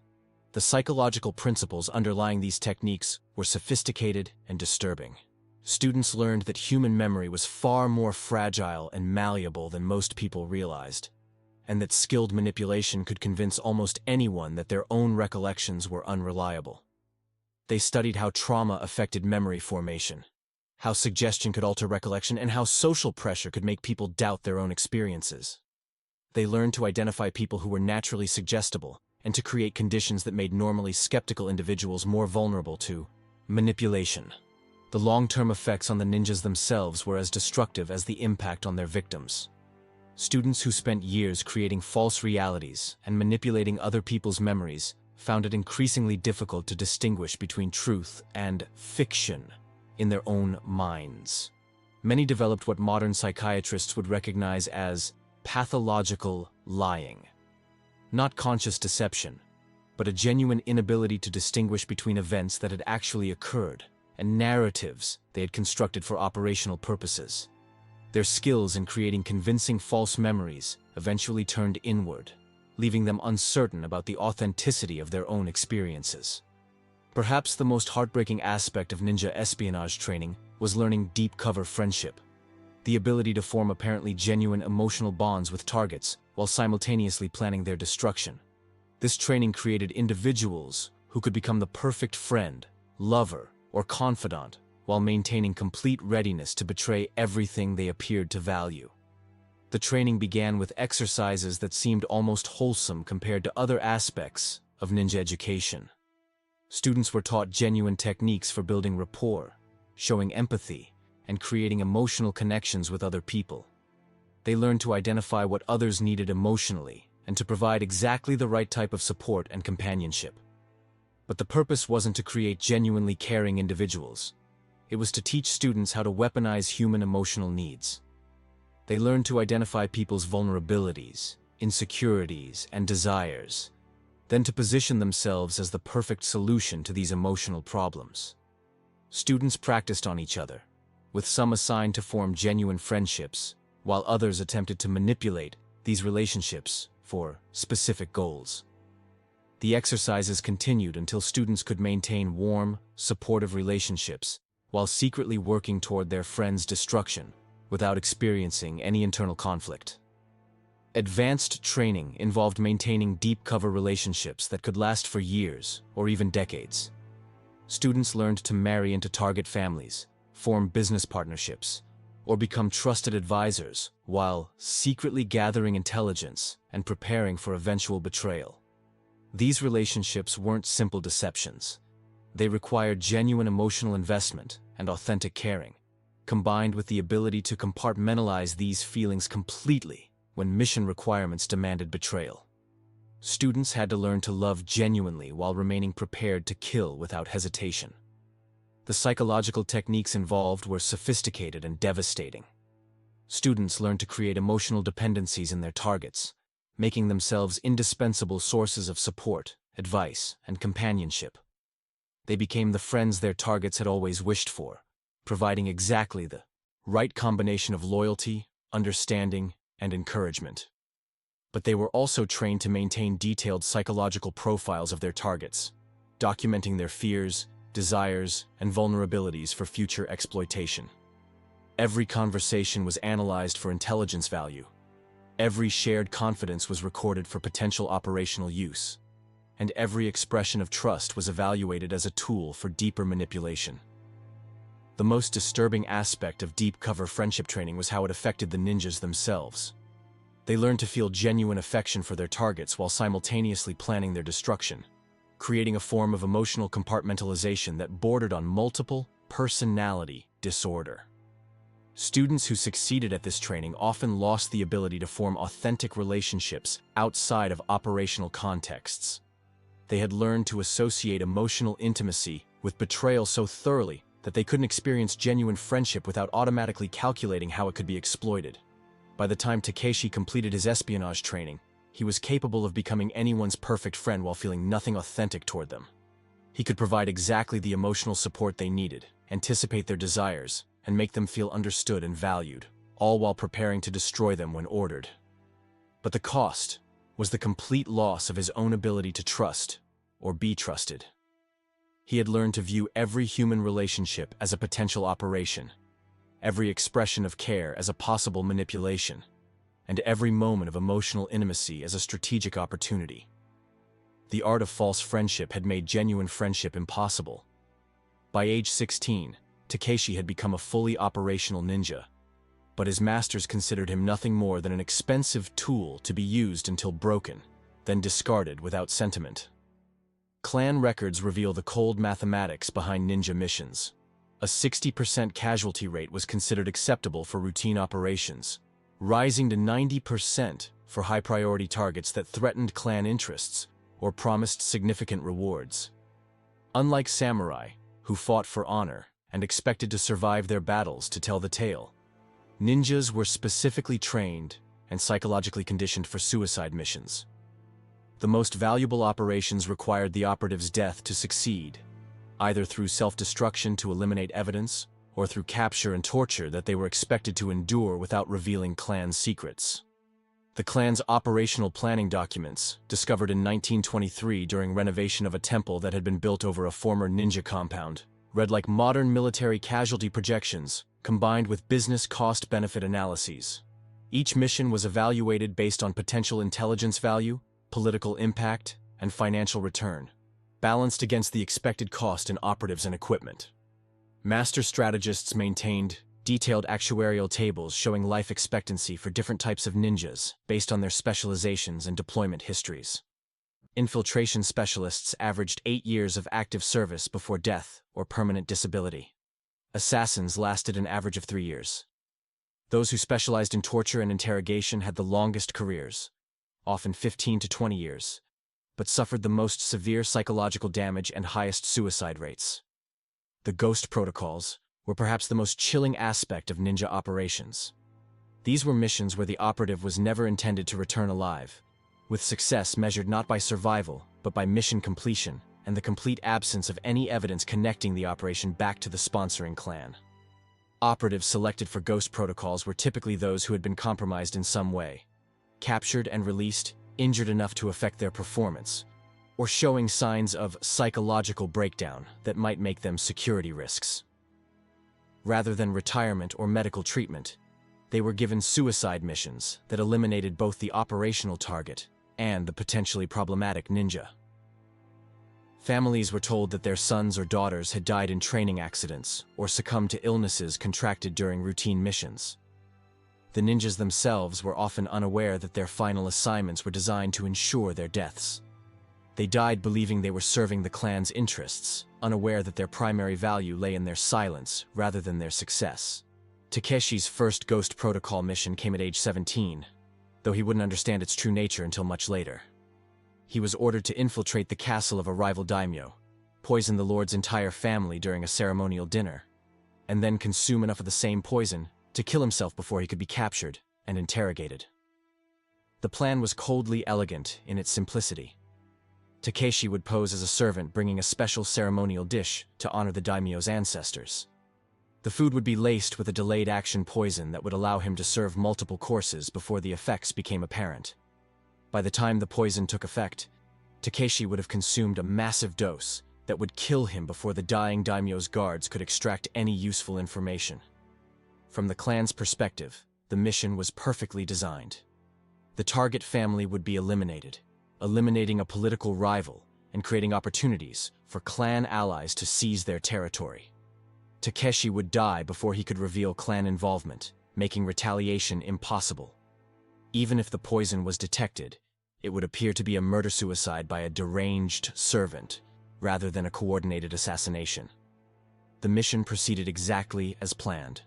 The psychological principles underlying these techniques were sophisticated and disturbing. Students learned that human memory was far more fragile and malleable than most people realized, and that skilled manipulation could convince almost anyone that their own recollections were unreliable. They studied how trauma affected memory formation, how suggestion could alter recollection, and how social pressure could make people doubt their own experiences. They learned to identify people who were naturally suggestible and to create conditions that made normally skeptical individuals more vulnerable to manipulation. The long-term effects on the ninjas themselves were as destructive as the impact on their victims. Students who spent years creating false realities and manipulating other people's memories found it increasingly difficult to distinguish between truth and fiction in their own minds. Many developed what modern psychiatrists would recognize as pathological lying. Not conscious deception, but a genuine inability to distinguish between events that had actually occurred and narratives they had constructed for operational purposes. Their skills in creating convincing false memories eventually turned inward, leaving them uncertain about the authenticity of their own experiences. Perhaps the most heartbreaking aspect of ninja espionage training was learning deep cover friendship, the ability to form apparently genuine emotional bonds with targets while simultaneously planning their destruction. This training created individuals who could become the perfect friend, lover, or confidant while maintaining complete readiness to betray everything they appeared to value. The training began with exercises that seemed almost wholesome compared to other aspects of ninja education. Students were taught genuine techniques for building rapport, showing empathy, and creating emotional connections with other people. They learned to identify what others needed emotionally and to provide exactly the right type of support and companionship. But the purpose wasn't to create genuinely caring individuals. It was to teach students how to weaponize human emotional needs. They learned to identify people's vulnerabilities, insecurities, and desires, then to position themselves as the perfect solution to these emotional problems. Students practiced on each other, with some assigned to form genuine friendships, while others attempted to manipulate these relationships for specific goals. The exercises continued until students could maintain warm, supportive relationships while secretly working toward their friends' destruction without experiencing any internal conflict. Advanced training involved maintaining deep cover relationships that could last for years or even decades. Students learned to marry into target families, form business partnerships, or become trusted advisors while secretly gathering intelligence and preparing for eventual betrayal. These relationships weren't simple deceptions. They required genuine emotional investment and authentic caring, combined with the ability to compartmentalize these feelings completely when mission requirements demanded betrayal. Students had to learn to love genuinely while remaining prepared to kill without hesitation. The psychological techniques involved were sophisticated and devastating. Students learned to create emotional dependencies in their targets, making themselves indispensable sources of support, advice, and companionship. They became the friends their targets had always wished for, providing exactly the right combination of loyalty, understanding, and encouragement. But they were also trained to maintain detailed psychological profiles of their targets, documenting their fears, desires, and vulnerabilities for future exploitation. Every conversation was analyzed for intelligence value. Every shared confidence was recorded for potential operational use, and every expression of trust was evaluated as a tool for deeper manipulation. The most disturbing aspect of deep cover friendship training was how it affected the ninjas themselves. They learned to feel genuine affection for their targets while simultaneously planning their destruction, creating a form of emotional compartmentalization that bordered on multiple personality disorder. Students who succeeded at this training often lost the ability to form authentic relationships outside of operational contexts. They had learned to associate emotional intimacy with betrayal so thoroughly that they couldn't experience genuine friendship without automatically calculating how it could be exploited. By the time Takeshi completed his espionage training, he was capable of becoming anyone's perfect friend while feeling nothing authentic toward them. He could provide exactly the emotional support they needed, anticipate their desires, and make them feel understood and valued, all while preparing to destroy them when ordered. But the cost was the complete loss of his own ability to trust or be trusted. He had learned to view every human relationship as a potential operation, every expression of care as a possible manipulation, and every moment of emotional intimacy as a strategic opportunity. The art of false friendship had made genuine friendship impossible. By age 16, Takeshi had become a fully operational ninja, but his masters considered him nothing more than an expensive tool to be used until broken, then discarded without sentiment. Clan records reveal the cold mathematics behind ninja missions. A 60% casualty rate was considered acceptable for routine operations, rising to 90% for high-priority targets that threatened clan interests or promised significant rewards. Unlike samurai, who fought for honor and expected to survive their battles to tell the tale, ninjas were specifically trained and psychologically conditioned for suicide missions. The most valuable operations required the operative's death to succeed, either through self-destruction to eliminate evidence or through capture and torture that they were expected to endure without revealing clan secrets. The clan's operational planning documents, discovered in 1923 during renovation of a temple that had been built over a former ninja compound, read like modern military casualty projections, combined with business cost-benefit analyses. Each mission was evaluated based on potential intelligence value, political impact, and financial return, balanced against the expected cost in operatives and equipment. Master strategists maintained detailed actuarial tables showing life expectancy for different types of ninjas based on their specializations and deployment histories. Infiltration specialists averaged 8 years of active service before death or permanent disability. Assassins lasted an average of 3 years. Those who specialized in torture and interrogation had the longest careers, often 15 to 20 years, but suffered the most severe psychological damage and highest suicide rates. The ghost protocols were perhaps the most chilling aspect of ninja operations. These were missions where the operative was never intended to return alive, with success measured not by survival, but by mission completion and the complete absence of any evidence connecting the operation back to the sponsoring clan. Operatives selected for ghost protocols were typically those who had been compromised in some way, captured and released, injured enough to affect their performance, or showing signs of psychological breakdown that might make them security risks. Rather than retirement or medical treatment, they were given suicide missions that eliminated both the operational target and the potentially problematic ninja. Families were told that their sons or daughters had died in training accidents or succumbed to illnesses contracted during routine missions. The ninjas themselves were often unaware that their final assignments were designed to ensure their deaths. They died believing they were serving the clan's interests, unaware that their primary value lay in their silence rather than their success. Takeshi's first Ghost Protocol mission came at age 17, though he wouldn't understand its true nature until much later. He was ordered to infiltrate the castle of a rival daimyo, poison the lord's entire family during a ceremonial dinner, and then consume enough of the same poison to kill himself before he could be captured and interrogated. The plan was coldly elegant in its simplicity. Takeshi would pose as a servant bringing a special ceremonial dish to honor the daimyo's ancestors. The food would be laced with a delayed action poison that would allow him to serve multiple courses before the effects became apparent. By the time the poison took effect, Takeshi would have consumed a massive dose that would kill him before the dying daimyo's guards could extract any useful information. From the clan's perspective, the mission was perfectly designed. The target family would be eliminated, eliminating a political rival and creating opportunities for clan allies to seize their territory. Takeshi would die before he could reveal clan involvement, making retaliation impossible. Even if the poison was detected, it would appear to be a murder-suicide by a deranged servant, rather than a coordinated assassination. The mission proceeded exactly as planned.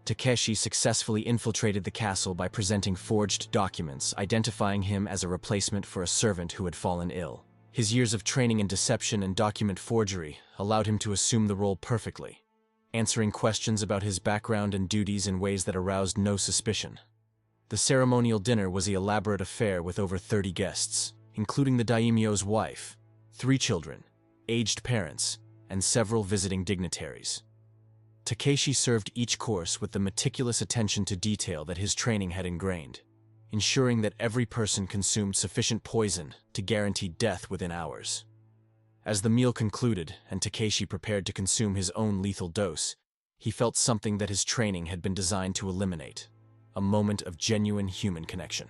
Takeshi successfully infiltrated the castle by presenting forged documents identifying him as a replacement for a servant who had fallen ill. His years of training in deception and document forgery allowed him to assume the role perfectly, answering questions about his background and duties in ways that aroused no suspicion. The ceremonial dinner was an elaborate affair with over 30 guests, including the daimyo's wife, 3 children, aged parents, and several visiting dignitaries. Takeshi served each course with the meticulous attention to detail that his training had ingrained, ensuring that every person consumed sufficient poison to guarantee death within hours. As the meal concluded and Takeshi prepared to consume his own lethal dose, he felt something that his training had been designed to eliminate: a moment of genuine human connection.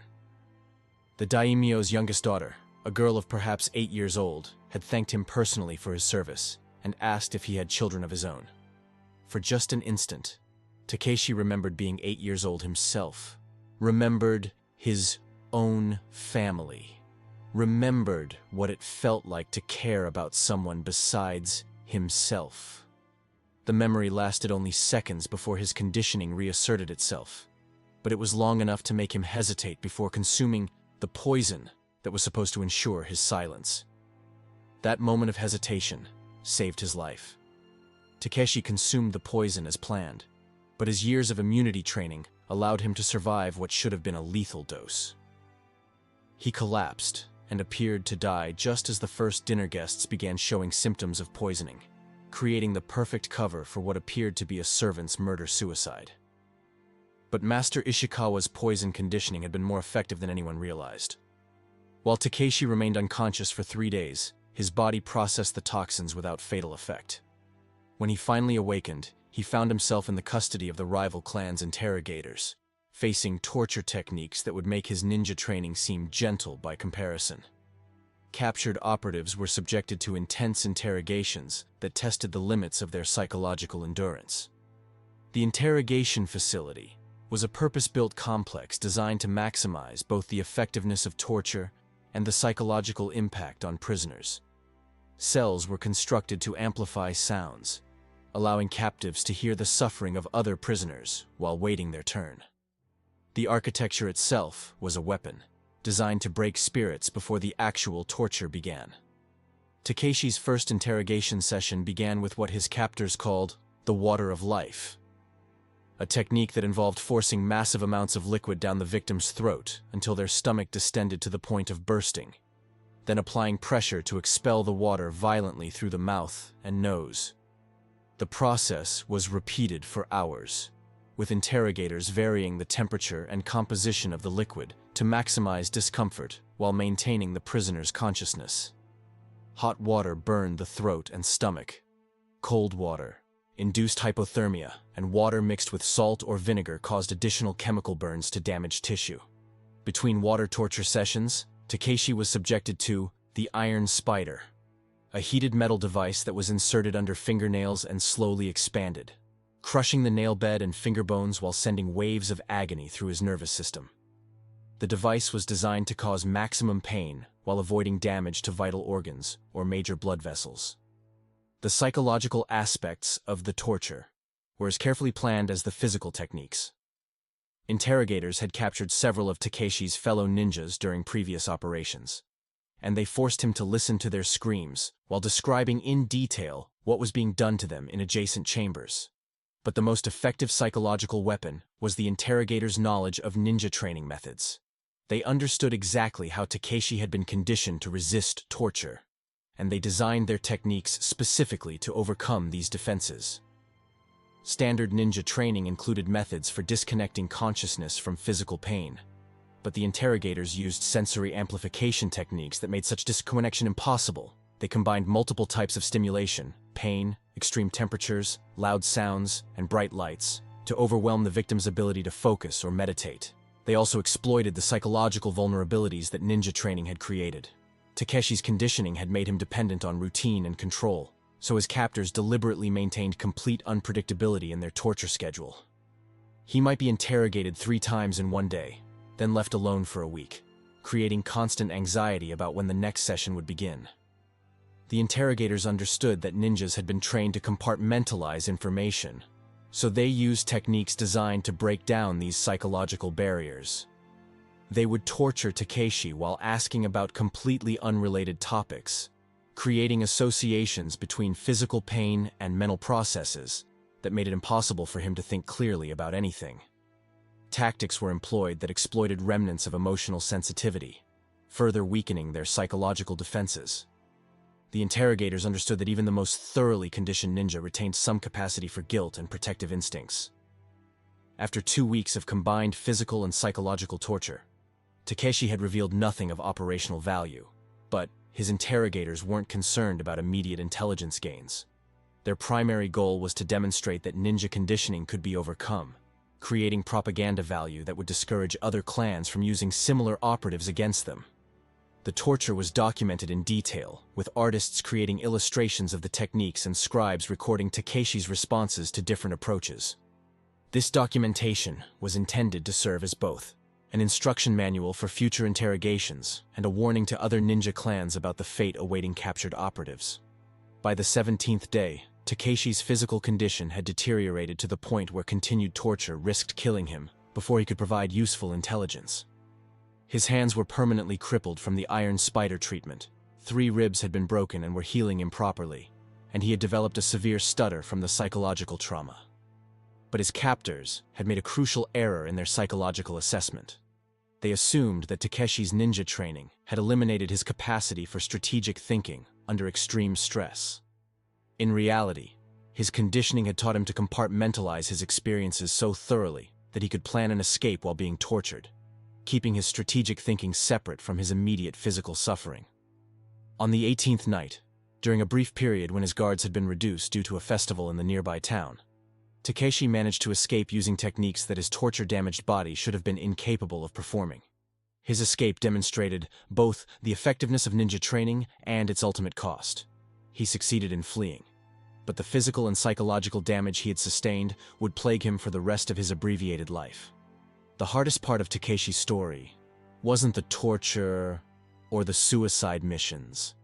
The daimyo's youngest daughter, a girl of perhaps 8 years old, had thanked him personally for his service and asked if he had children of his own. For just an instant, Takeshi remembered being 8 years old himself, remembered his own family, remembered what it felt like to care about someone besides himself. The memory lasted only seconds before his conditioning reasserted itself, but it was long enough to make him hesitate before consuming the poison that was supposed to ensure his silence. That moment of hesitation saved his life. Takeshi consumed the poison as planned, but his years of immunity training allowed him to survive what should have been a lethal dose. He collapsed and appeared to die just as the first dinner guests began showing symptoms of poisoning. creating the perfect cover for what appeared to be a servant's murder-suicide. But Master Ishikawa's poison conditioning had been more effective than anyone realized. While Takeshi remained unconscious for 3 days, his body processed the toxins without fatal effect. When he finally awakened, he found himself in the custody of the rival clan's interrogators, facing torture techniques that would make his ninja training seem gentle by comparison. Captured operatives were subjected to intense interrogations that tested the limits of their psychological endurance. The interrogation facility was a purpose-built complex designed to maximize both the effectiveness of torture and the psychological impact on prisoners. Cells were constructed to amplify sounds, allowing captives to hear the suffering of other prisoners while waiting their turn. The architecture itself was a weapon, designed to break spirits before the actual torture began. Takeshi's first interrogation session began with what his captors called the water of life, a technique that involved forcing massive amounts of liquid down the victim's throat until their stomach distended to the point of bursting, then applying pressure to expel the water violently through the mouth and nose. The process was repeated for hours, with interrogators varying the temperature and composition of the liquid to maximize discomfort while maintaining the prisoner's consciousness. Hot water burned the throat and stomach. Cold water induced hypothermia, and water mixed with salt or vinegar caused additional chemical burns to damaged tissue. Between water torture sessions, Takeshi was subjected to the iron spider, a heated metal device that was inserted under fingernails and slowly expanded, crushing the nail bed and finger bones while sending waves of agony through his nervous system. The device was designed to cause maximum pain while avoiding damage to vital organs or major blood vessels. The psychological aspects of the torture were as carefully planned as the physical techniques. Interrogators had captured several of Takeshi's fellow ninjas during previous operations, and they forced him to listen to their screams while describing in detail what was being done to them in adjacent chambers. But the most effective psychological weapon was the interrogators' knowledge of ninja training methods. They understood exactly how Takeshi had been conditioned to resist torture, and they designed their techniques specifically to overcome these defenses. Standard ninja training included methods for disconnecting consciousness from physical pain, but the interrogators used sensory amplification techniques that made such disconnection impossible. They combined multiple types of stimulation, pain, extreme temperatures, loud sounds, and bright lights, to overwhelm the victim's ability to focus or meditate. They also exploited the psychological vulnerabilities that ninja training had created. Takeshi's conditioning had made him dependent on routine and control, so his captors deliberately maintained complete unpredictability in their torture schedule. He might be interrogated 3 times in one day, then left alone for a week, creating constant anxiety about when the next session would begin. The interrogators understood that ninjas had been trained to compartmentalize information, so they used techniques designed to break down these psychological barriers. They would torture Takeshi while asking about completely unrelated topics, creating associations between physical pain and mental processes that made it impossible for him to think clearly about anything. Tactics were employed that exploited remnants of emotional sensitivity, further weakening their psychological defenses. The interrogators understood that even the most thoroughly conditioned ninja retained some capacity for guilt and protective instincts. After 2 weeks of combined physical and psychological torture, Takeshi had revealed nothing of operational value, but his interrogators weren't concerned about immediate intelligence gains. Their primary goal was to demonstrate that ninja conditioning could be overcome, creating propaganda value that would discourage other clans from using similar operatives against them. The torture was documented in detail, with artists creating illustrations of the techniques and scribes recording Takeshi's responses to different approaches. This documentation was intended to serve as both an instruction manual for future interrogations and a warning to other ninja clans about the fate awaiting captured operatives. By the 17th day, Takeshi's physical condition had deteriorated to the point where continued torture risked killing him before he could provide useful intelligence. His hands were permanently crippled from the iron spider treatment. 3 ribs had been broken and were healing improperly, and he had developed a severe stutter from the psychological trauma. But his captors had made a crucial error in their psychological assessment. They assumed that Takeshi's ninja training had eliminated his capacity for strategic thinking under extreme stress. In reality, his conditioning had taught him to compartmentalize his experiences so thoroughly that he could plan an escape while being tortured, keeping his strategic thinking separate from his immediate physical suffering. On the 18th night, during a brief period when his guards had been reduced due to a festival in the nearby town, Takeshi managed to escape using techniques that his torture-damaged body should have been incapable of performing. His escape demonstrated both the effectiveness of ninja training and its ultimate cost. He succeeded in fleeing, but the physical and psychological damage he had sustained would plague him for the rest of his abbreviated life. The hardest part of Takeshi's story wasn't the torture or the suicide missions.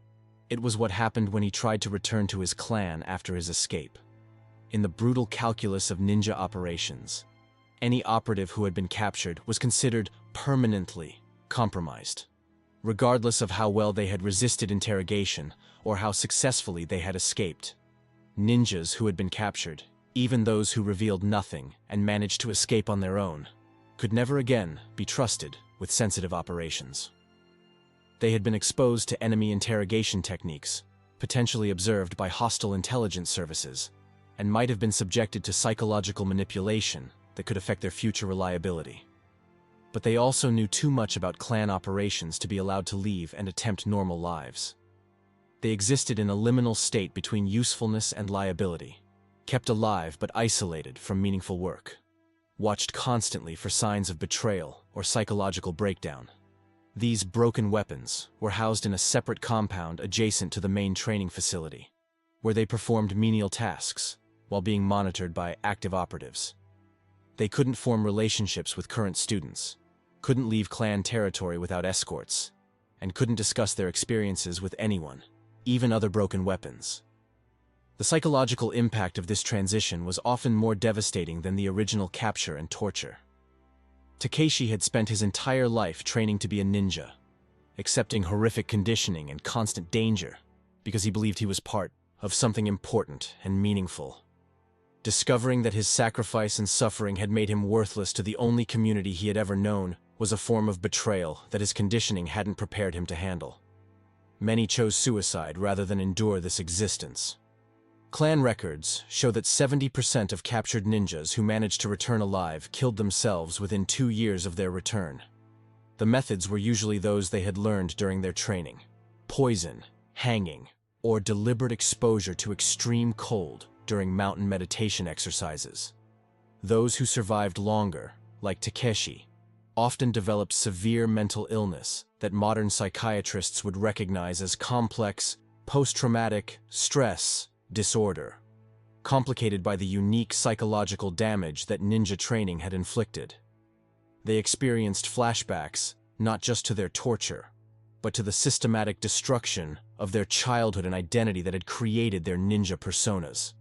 It was what happened when he tried to return to his clan after his escape. In the brutal calculus of ninja operations, any operative who had been captured was considered permanently compromised, regardless of how well they had resisted interrogation or how successfully they had escaped. Ninjas who had been captured, even those who revealed nothing and managed to escape on their own, could never again be trusted with sensitive operations. They had been exposed to enemy interrogation techniques, potentially observed by hostile intelligence services, and might have been subjected to psychological manipulation that could affect their future reliability. But they also knew too much about clan operations to be allowed to leave and attempt normal lives. They existed in a liminal state between usefulness and liability, kept alive but isolated from meaningful work, watched constantly for signs of betrayal or psychological breakdown. These broken weapons were housed in a separate compound adjacent to the main training facility, where they performed menial tasks while being monitored by active operatives. They couldn't form relationships with current students, couldn't leave clan territory without escorts, and couldn't discuss their experiences with anyone, even other broken weapons. The psychological impact of this transition was often more devastating than the original capture and torture. Takeshi had spent his entire life training to be a ninja, accepting horrific conditioning and constant danger because he believed he was part of something important and meaningful. Discovering that his sacrifice and suffering had made him worthless to the only community he had ever known was a form of betrayal that his conditioning hadn't prepared him to handle. Many chose suicide rather than endure this existence. Clan records show that 70% of captured ninjas who managed to return alive killed themselves within 2 years of their return. The methods were usually those they had learned during their training: poison, hanging, or deliberate exposure to extreme cold during mountain meditation exercises. Those who survived longer, like Takeshi, often developed severe mental illness that modern psychiatrists would recognize as complex post-traumatic stress disorder, complicated by the unique psychological damage that ninja training had inflicted. They experienced flashbacks not just to their torture, but to the systematic destruction of their childhood and identity that had created their ninja personas.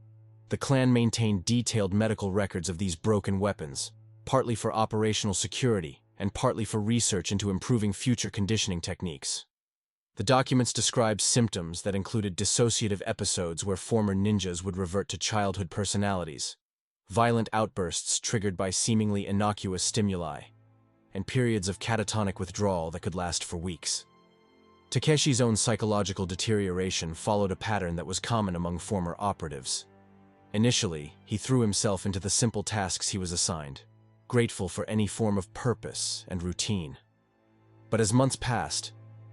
The clan maintained detailed medical records of these broken weapons, partly for operational security and partly for research into improving future conditioning techniques. The documents described symptoms that included dissociative episodes where former ninjas would revert to childhood personalities, violent outbursts triggered by seemingly innocuous stimuli, and periods of catatonic withdrawal that could last for weeks. Takeshi's own psychological deterioration followed a pattern that was common among former operatives. Initially, he threw himself into the simple tasks he was assigned, grateful for any form of purpose and routine. But as months passed,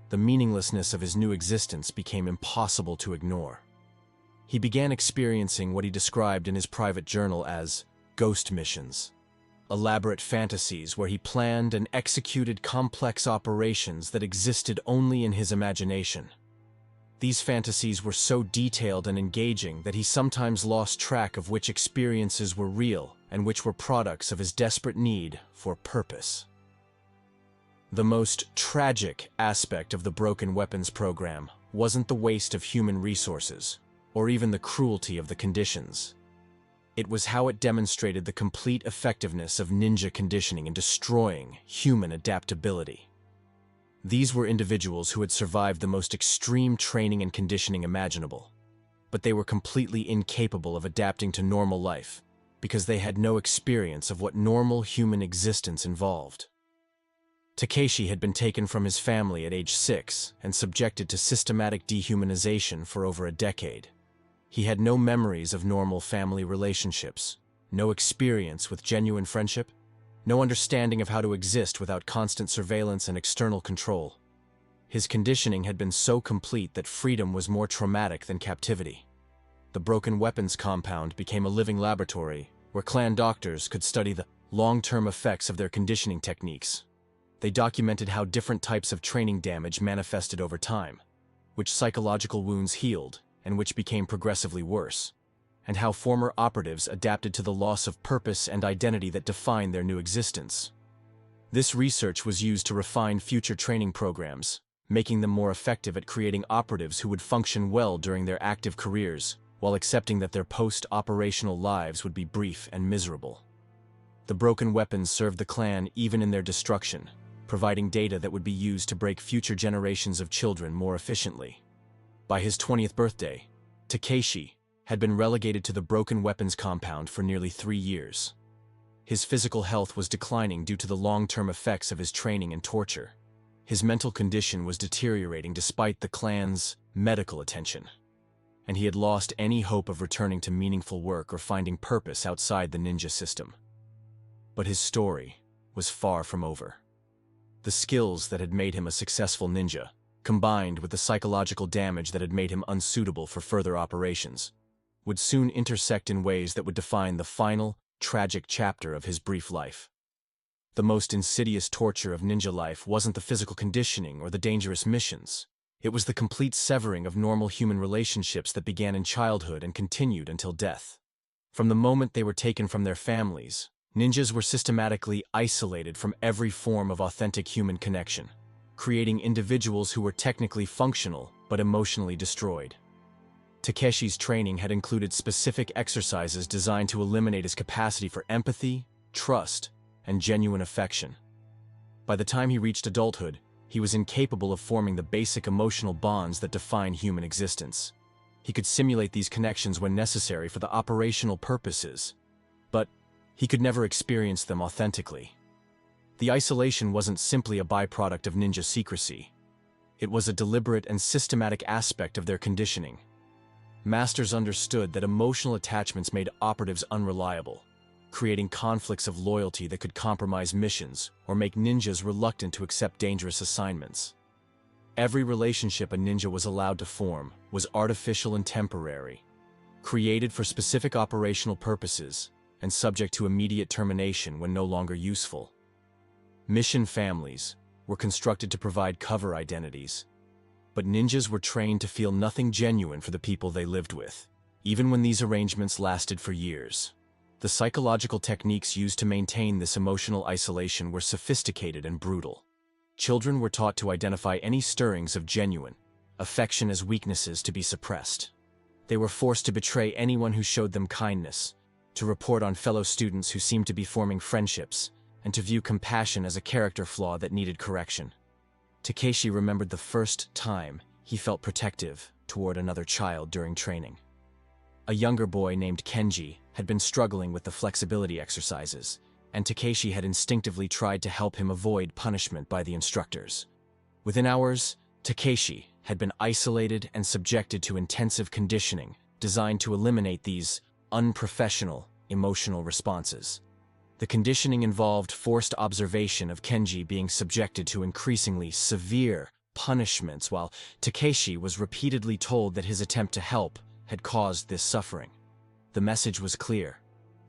the meaninglessness of his new existence became impossible to ignore. He began experiencing what he described in his private journal as ghost missions, elaborate fantasies where he planned and executed complex operations that existed only in his imagination. These fantasies were so detailed and engaging that he sometimes lost track of which experiences were real and which were products of his desperate need for purpose. The most tragic aspect of the Broken Weapons program wasn't the waste of human resources, or even the cruelty of the conditions. It was how it demonstrated the complete effectiveness of ninja conditioning in destroying human adaptability. These were individuals who had survived the most extreme training and conditioning imaginable, but they were completely incapable of adapting to normal life because they had no experience of what normal human existence involved. Takeshi had been taken from his family at age 6 and subjected to systematic dehumanization for over a decade. He had no memories of normal family relationships, no experience with genuine friendship, no understanding of how to exist without constant surveillance and external control. His conditioning had been so complete that freedom was more traumatic than captivity. The Broken Weapons compound became a living laboratory where clan doctors could study the long-term effects of their conditioning techniques. They documented how different types of training damage manifested over time, which psychological wounds healed and which became progressively worse, and how former operatives adapted to the loss of purpose and identity that defined their new existence. This research was used to refine future training programs, making them more effective at creating operatives who would function well during their active careers, while accepting that their post-operational lives would be brief and miserable. The Broken Weapons served the clan even in their destruction, providing data that would be used to break future generations of children more efficiently. By his 20th birthday, Takeshi had been relegated to the Broken Weapons compound for nearly 3 years. His physical health was declining due to the long-term effects of his training and torture. His mental condition was deteriorating despite the clan's medical attention, and he had lost any hope of returning to meaningful work or finding purpose outside the ninja system. But his story was far from over. The skills that had made him a successful ninja, combined with the psychological damage that had made him unsuitable for further operations, would soon intersect in ways that would define the final, tragic chapter of his brief life. The most insidious torture of ninja life wasn't the physical conditioning or the dangerous missions. It was the complete severing of normal human relationships that began in childhood and continued until death. From the moment they were taken from their families, ninjas were systematically isolated from every form of authentic human connection, creating individuals who were technically functional but emotionally destroyed. Takeshi's training had included specific exercises designed to eliminate his capacity for empathy, trust, and genuine affection. By the time he reached adulthood, he was incapable of forming the basic emotional bonds that define human existence. He could simulate these connections when necessary for the operational purposes, but he could never experience them authentically. The isolation wasn't simply a byproduct of ninja secrecy. It was a deliberate and systematic aspect of their conditioning. Masters understood that emotional attachments made operatives unreliable, creating conflicts of loyalty that could compromise missions or make ninjas reluctant to accept dangerous assignments. Every relationship a ninja was allowed to form was artificial and temporary, created for specific operational purposes and subject to immediate termination when no longer useful. Mission families were constructed to provide cover identities, but ninjas were trained to feel nothing genuine for the people they lived with, even when these arrangements lasted for years. The psychological techniques used to maintain this emotional isolation were sophisticated and brutal. Children were taught to identify any stirrings of genuine affection as weaknesses to be suppressed. They were forced to betray anyone who showed them kindness, to report on fellow students who seemed to be forming friendships, and to view compassion as a character flaw that needed correction. Takeshi remembered the first time he felt protective toward another child during training. A younger boy named Kenji had been struggling with the flexibility exercises, and Takeshi had instinctively tried to help him avoid punishment by the instructors. Within hours, Takeshi had been isolated and subjected to intensive conditioning designed to eliminate these unprofessional emotional responses. The conditioning involved forced observation of Kenji being subjected to increasingly severe punishments, while Takeshi was repeatedly told that his attempt to help had caused this suffering. The message was clear: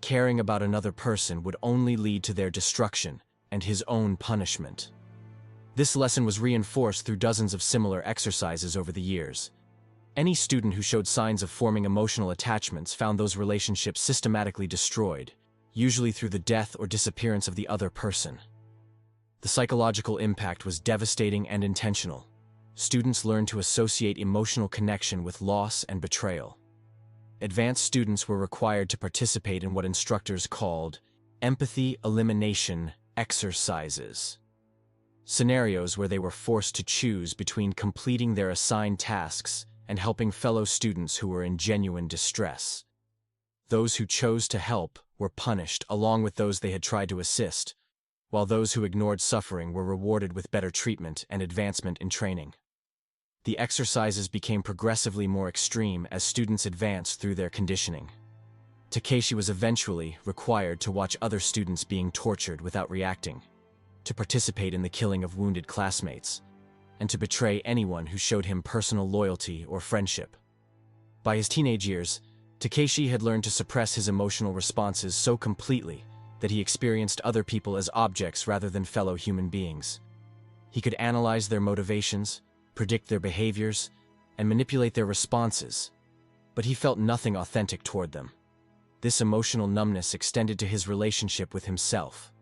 caring about another person would only lead to their destruction and his own punishment. This lesson was reinforced through dozens of similar exercises over the years. Any student who showed signs of forming emotional attachments found those relationships systematically destroyed, usually through the death or disappearance of the other person. The psychological impact was devastating and intentional. Students learned to associate emotional connection with loss and betrayal. Advanced students were required to participate in what instructors called empathy elimination exercises, scenarios where they were forced to choose between completing their assigned tasks and helping fellow students who were in genuine distress. Those who chose to help were punished along with those they had tried to assist, while those who ignored suffering were rewarded with better treatment and advancement in training. The exercises became progressively more extreme as students advanced through their conditioning. Takeshi was eventually required to watch other students being tortured without reacting, to participate in the killing of wounded classmates, and to betray anyone who showed him personal loyalty or friendship. By his teenage years, Takeshi had learned to suppress his emotional responses so completely that he experienced other people as objects rather than fellow human beings. He could analyze their motivations, predict their behaviors, and manipulate their responses, but he felt nothing authentic toward them. This emotional numbness extended to his relationship with himself.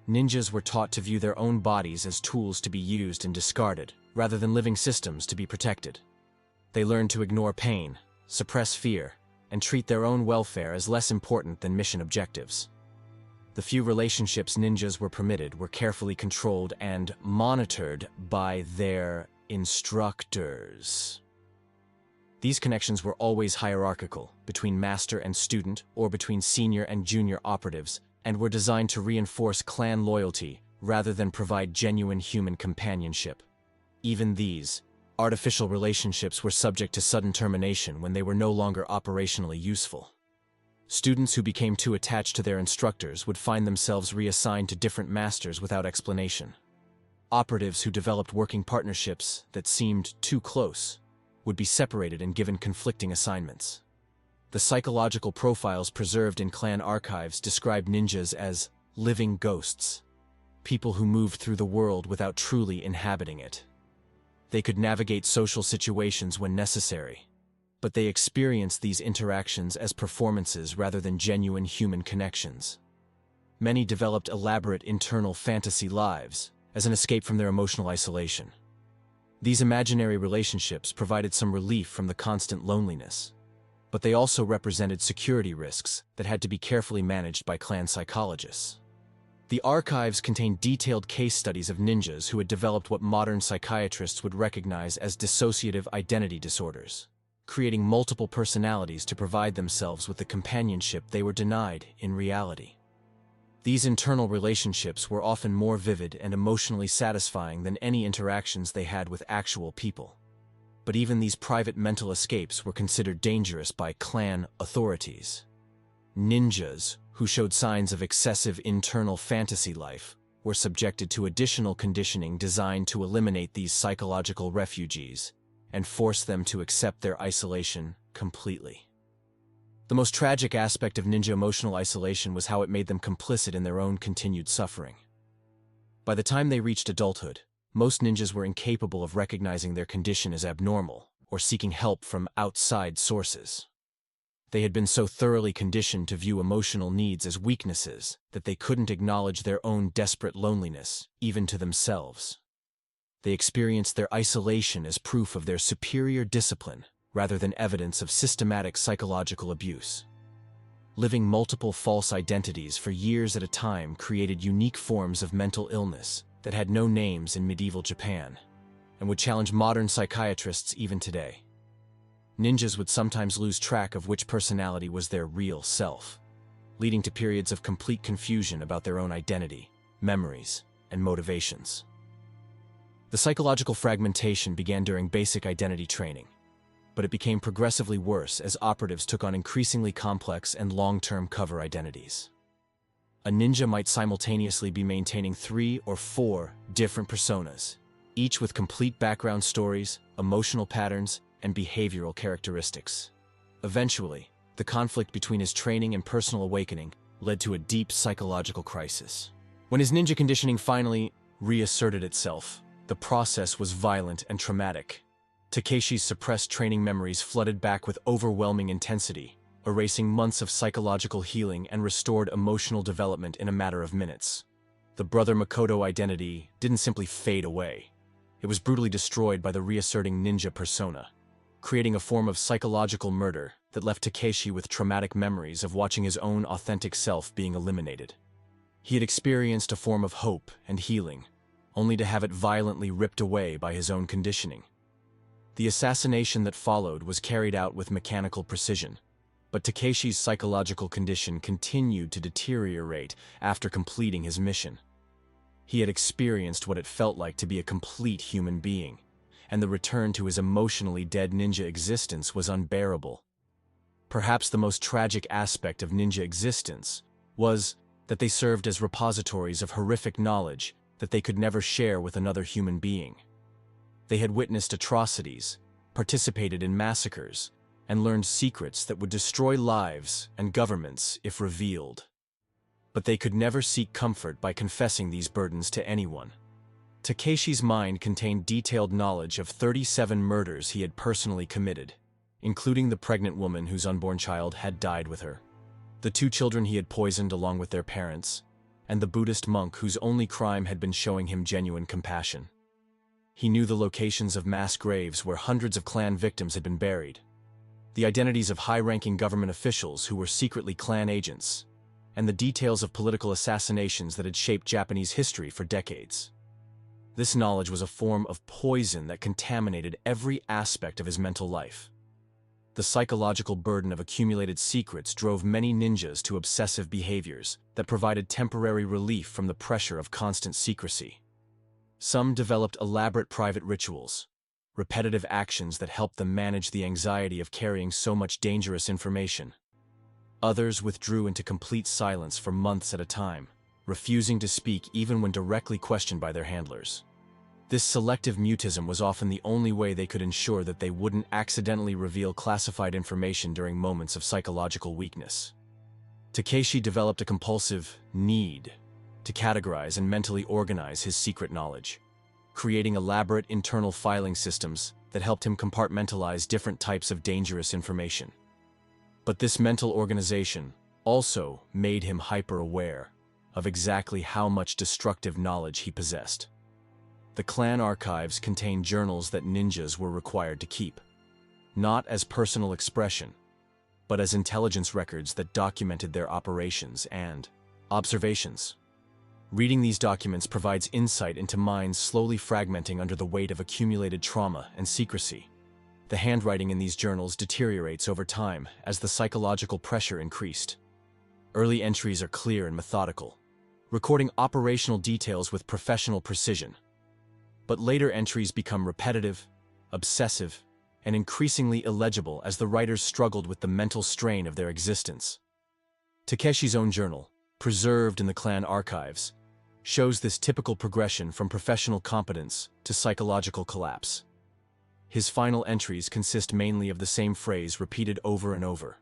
Ninjas were taught to view their own bodies as tools to be used and discarded, rather than living systems to be protected. They learned to ignore pain, suppress fear, and treat their own welfare as less important than mission objectives. The few relationships ninjas were permitted were carefully controlled and monitored by their instructors. These connections were always hierarchical, between master and student or between senior and junior operatives, and were designed to reinforce clan loyalty rather than provide genuine human companionship. Even these artificial relationships were subject to sudden termination when they were no longer operationally useful. Students who became too attached to their instructors would find themselves reassigned to different masters without explanation. Operatives who developed working partnerships that seemed too close would be separated and given conflicting assignments. The psychological profiles preserved in clan archives describe ninjas as living ghosts, people who moved through the world without truly inhabiting it. They could navigate social situations when necessary, but they experienced these interactions as performances rather than genuine human connections. Many developed elaborate internal fantasy lives as an escape from their emotional isolation. These imaginary relationships provided some relief from the constant loneliness, but they also represented security risks that had to be carefully managed by clan psychologists. The archives contain detailed case studies of ninjas who had developed what modern psychiatrists would recognize as dissociative identity disorders, creating multiple personalities to provide themselves with the companionship they were denied in reality. These internal relationships were often more vivid and emotionally satisfying than any interactions they had with actual people. But even these private mental escapes were considered dangerous by clan authorities. Ninjas, who showed signs of excessive internal fantasy life, were subjected to additional conditioning designed to eliminate these psychological refugees and force them to accept their isolation completely. The most tragic aspect of ninja emotional isolation was how it made them complicit in their own continued suffering. By the time they reached adulthood, most ninjas were incapable of recognizing their condition as abnormal or seeking help from outside sources. They had been so thoroughly conditioned to view emotional needs as weaknesses that they couldn't acknowledge their own desperate loneliness, even to themselves. They experienced their isolation as proof of their superior discipline rather than evidence of systematic psychological abuse. Living multiple false identities for years at a time created unique forms of mental illness that had no names in medieval Japan and would challenge modern psychiatrists even today. Ninjas would sometimes lose track of which personality was their real self, leading to periods of complete confusion about their own identity, memories, and motivations. The psychological fragmentation began during basic identity training, but it became progressively worse as operatives took on increasingly complex and long-term cover identities. A ninja might simultaneously be maintaining 3 or 4 different personas, each with complete background stories, emotional patterns, and behavioral characteristics. Eventually, the conflict between his training and personal awakening led to a deep psychological crisis. When his ninja conditioning finally reasserted itself, the process was violent and traumatic. Takeshi's suppressed training memories flooded back with overwhelming intensity, erasing months of psychological healing and restored emotional development in a matter of minutes. The Brother Makoto identity didn't simply fade away. It was brutally destroyed by the reasserting ninja persona, creating a form of psychological murder that left Takeshi with traumatic memories of watching his own authentic self being eliminated. He had experienced a form of hope and healing, only to have it violently ripped away by his own conditioning. The assassination that followed was carried out with mechanical precision, but Takeshi's psychological condition continued to deteriorate after completing his mission. He had experienced what it felt like to be a complete human being, and the return to his emotionally dead ninja existence was unbearable. Perhaps the most tragic aspect of ninja existence was that they served as repositories of horrific knowledge that they could never share with another human being. They had witnessed atrocities, participated in massacres, and learned secrets that would destroy lives and governments if revealed. But they could never seek comfort by confessing these burdens to anyone. Takeshi's mind contained detailed knowledge of 37 murders he had personally committed, including the pregnant woman whose unborn child had died with her, the 2 children he had poisoned along with their parents, and the Buddhist monk whose only crime had been showing him genuine compassion. He knew the locations of mass graves where hundreds of clan victims had been buried, the identities of high-ranking government officials who were secretly clan agents, and the details of political assassinations that had shaped Japanese history for decades. This knowledge was a form of poison that contaminated every aspect of his mental life. The psychological burden of accumulated secrets drove many ninjas to obsessive behaviors that provided temporary relief from the pressure of constant secrecy. Some developed elaborate private rituals, repetitive actions that helped them manage the anxiety of carrying so much dangerous information. Others withdrew into complete silence for months at a time, refusing to speak even when directly questioned by their handlers. This selective mutism was often the only way they could ensure that they wouldn't accidentally reveal classified information during moments of psychological weakness. Takeshi developed a compulsive need to categorize and mentally organize his secret knowledge, creating elaborate internal filing systems that helped him compartmentalize different types of dangerous information. But this mental organization also made him hyper-aware of exactly how much destructive knowledge he possessed. The clan archives contained journals that ninjas were required to keep, not as personal expression, but as intelligence records that documented their operations and observations. Reading these documents provides insight into minds slowly fragmenting under the weight of accumulated trauma and secrecy. The handwriting in these journals deteriorates over time as the psychological pressure increased. Early entries are clear and methodical, recording operational details with professional precision. But later entries become repetitive, obsessive, and increasingly illegible as the writers struggled with the mental strain of their existence. Takeshi's own journal, preserved in the clan archives, shows this typical progression from professional competence to psychological collapse. His final entries consist mainly of the same phrase repeated over and over.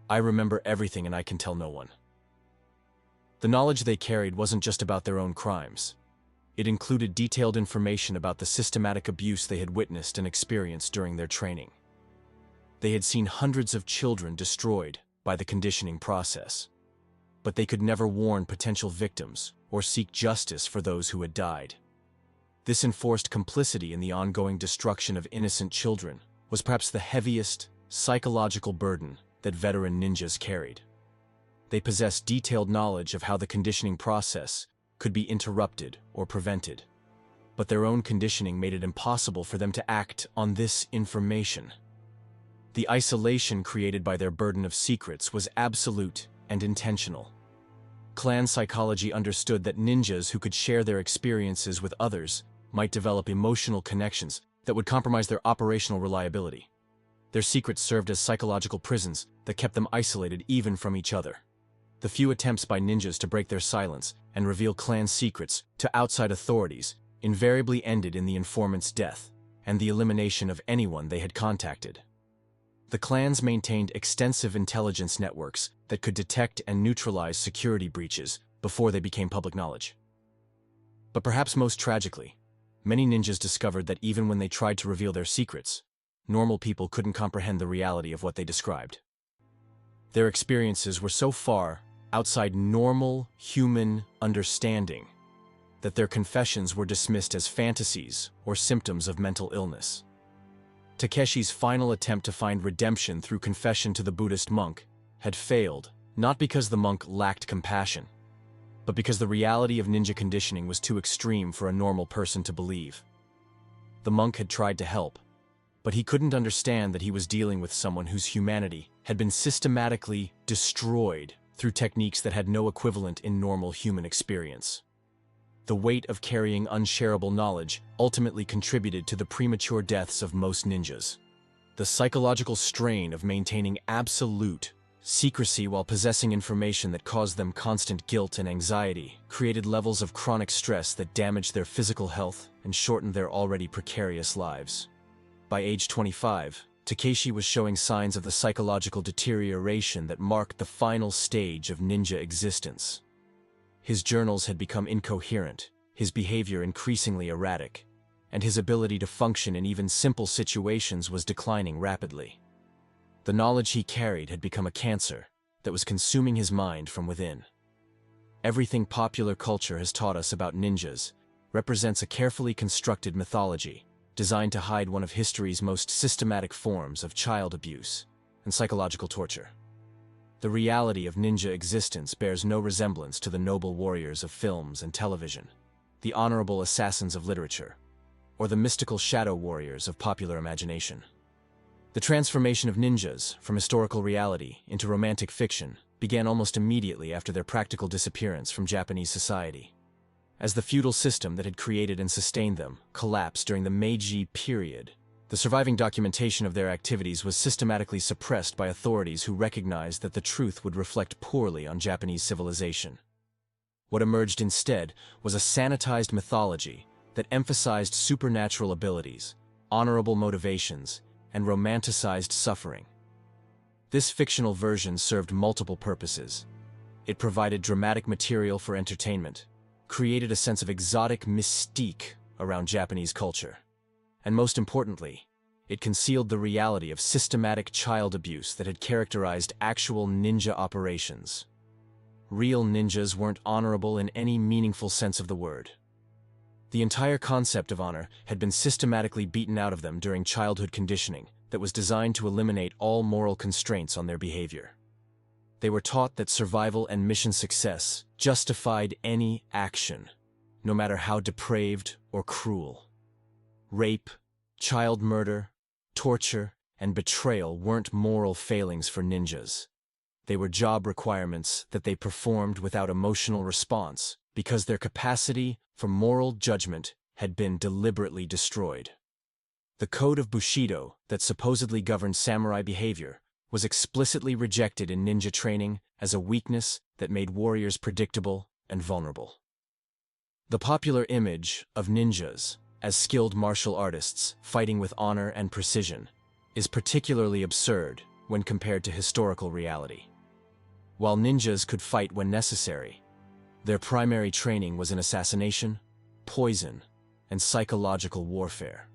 "I remember everything and I can tell no one." The knowledge they carried wasn't just about their own crimes. It included detailed information about the systematic abuse they had witnessed and experienced during their training. They had seen hundreds of children destroyed by the conditioning process, but they could never warn potential victims or seek justice for those who had died. This enforced complicity in the ongoing destruction of innocent children was perhaps the heaviest psychological burden that veteran ninjas carried. They possessed detailed knowledge of how the conditioning process could be interrupted or prevented, but their own conditioning made it impossible for them to act on this information. The isolation created by their burden of secrets was absolute and intentional. Clan psychology understood that ninjas who could share their experiences with others might develop emotional connections that would compromise their operational reliability. Their secrets served as psychological prisons that kept them isolated even from each other. The few attempts by ninjas to break their silence and reveal clan secrets to outside authorities invariably ended in the informant's death and the elimination of anyone they had contacted. The clans maintained extensive intelligence networks that could detect and neutralize security breaches before they became public knowledge. But perhaps most tragically, many ninjas discovered that even when they tried to reveal their secrets, normal people couldn't comprehend the reality of what they described. Their experiences were so far outside normal human understanding that their confessions were dismissed as fantasies or symptoms of mental illness. Takeshi's final attempt to find redemption through confession to the Buddhist monk had failed, not because the monk lacked compassion, but because the reality of ninja conditioning was too extreme for a normal person to believe. The monk had tried to help, but he couldn't understand that he was dealing with someone whose humanity had been systematically destroyed through techniques that had no equivalent in normal human experience. The weight of carrying unshareable knowledge ultimately contributed to the premature deaths of most ninjas. The psychological strain of maintaining absolute secrecy while possessing information that caused them constant guilt and anxiety created levels of chronic stress that damaged their physical health and shortened their already precarious lives. By age 25, Takeshi was showing signs of the psychological deterioration that marked the final stage of ninja existence. His journals had become incoherent, his behavior increasingly erratic, and his ability to function in even simple situations was declining rapidly. The knowledge he carried had become a cancer that was consuming his mind from within. Everything popular culture has taught us about ninjas represents a carefully constructed mythology designed to hide one of history's most systematic forms of child abuse and psychological torture. The reality of ninja existence bears no resemblance to the noble warriors of films and television, the honorable assassins of literature, or the mystical shadow warriors of popular imagination. The transformation of ninjas from historical reality into romantic fiction began almost immediately after their practical disappearance from Japanese society. As the feudal system that had created and sustained them collapsed during the Meiji period, the surviving documentation of their activities was systematically suppressed by authorities who recognized that the truth would reflect poorly on Japanese civilization. What emerged instead was a sanitized mythology that emphasized supernatural abilities, honorable motivations, and romanticized suffering. This fictional version served multiple purposes. It provided dramatic material for entertainment, created a sense of exotic mystique around Japanese culture, and most importantly, it concealed the reality of systematic child abuse that had characterized actual ninja operations. Real ninjas weren't honorable in any meaningful sense of the word. The entire concept of honor had been systematically beaten out of them during childhood conditioning that was designed to eliminate all moral constraints on their behavior. They were taught that survival and mission success justified any action, no matter how depraved or cruel. Rape, child murder, torture, and betrayal weren't moral failings for ninjas. They were job requirements that they performed without emotional response because their capacity for moral judgment had been deliberately destroyed. The code of Bushido that supposedly governed samurai behavior was explicitly rejected in ninja training as a weakness that made warriors predictable and vulnerable. The popular image of ninjas as skilled martial artists fighting with honor and precision is particularly absurd when compared to historical reality. While ninjas could fight when necessary, their primary training was in assassination, poison, and psychological warfare.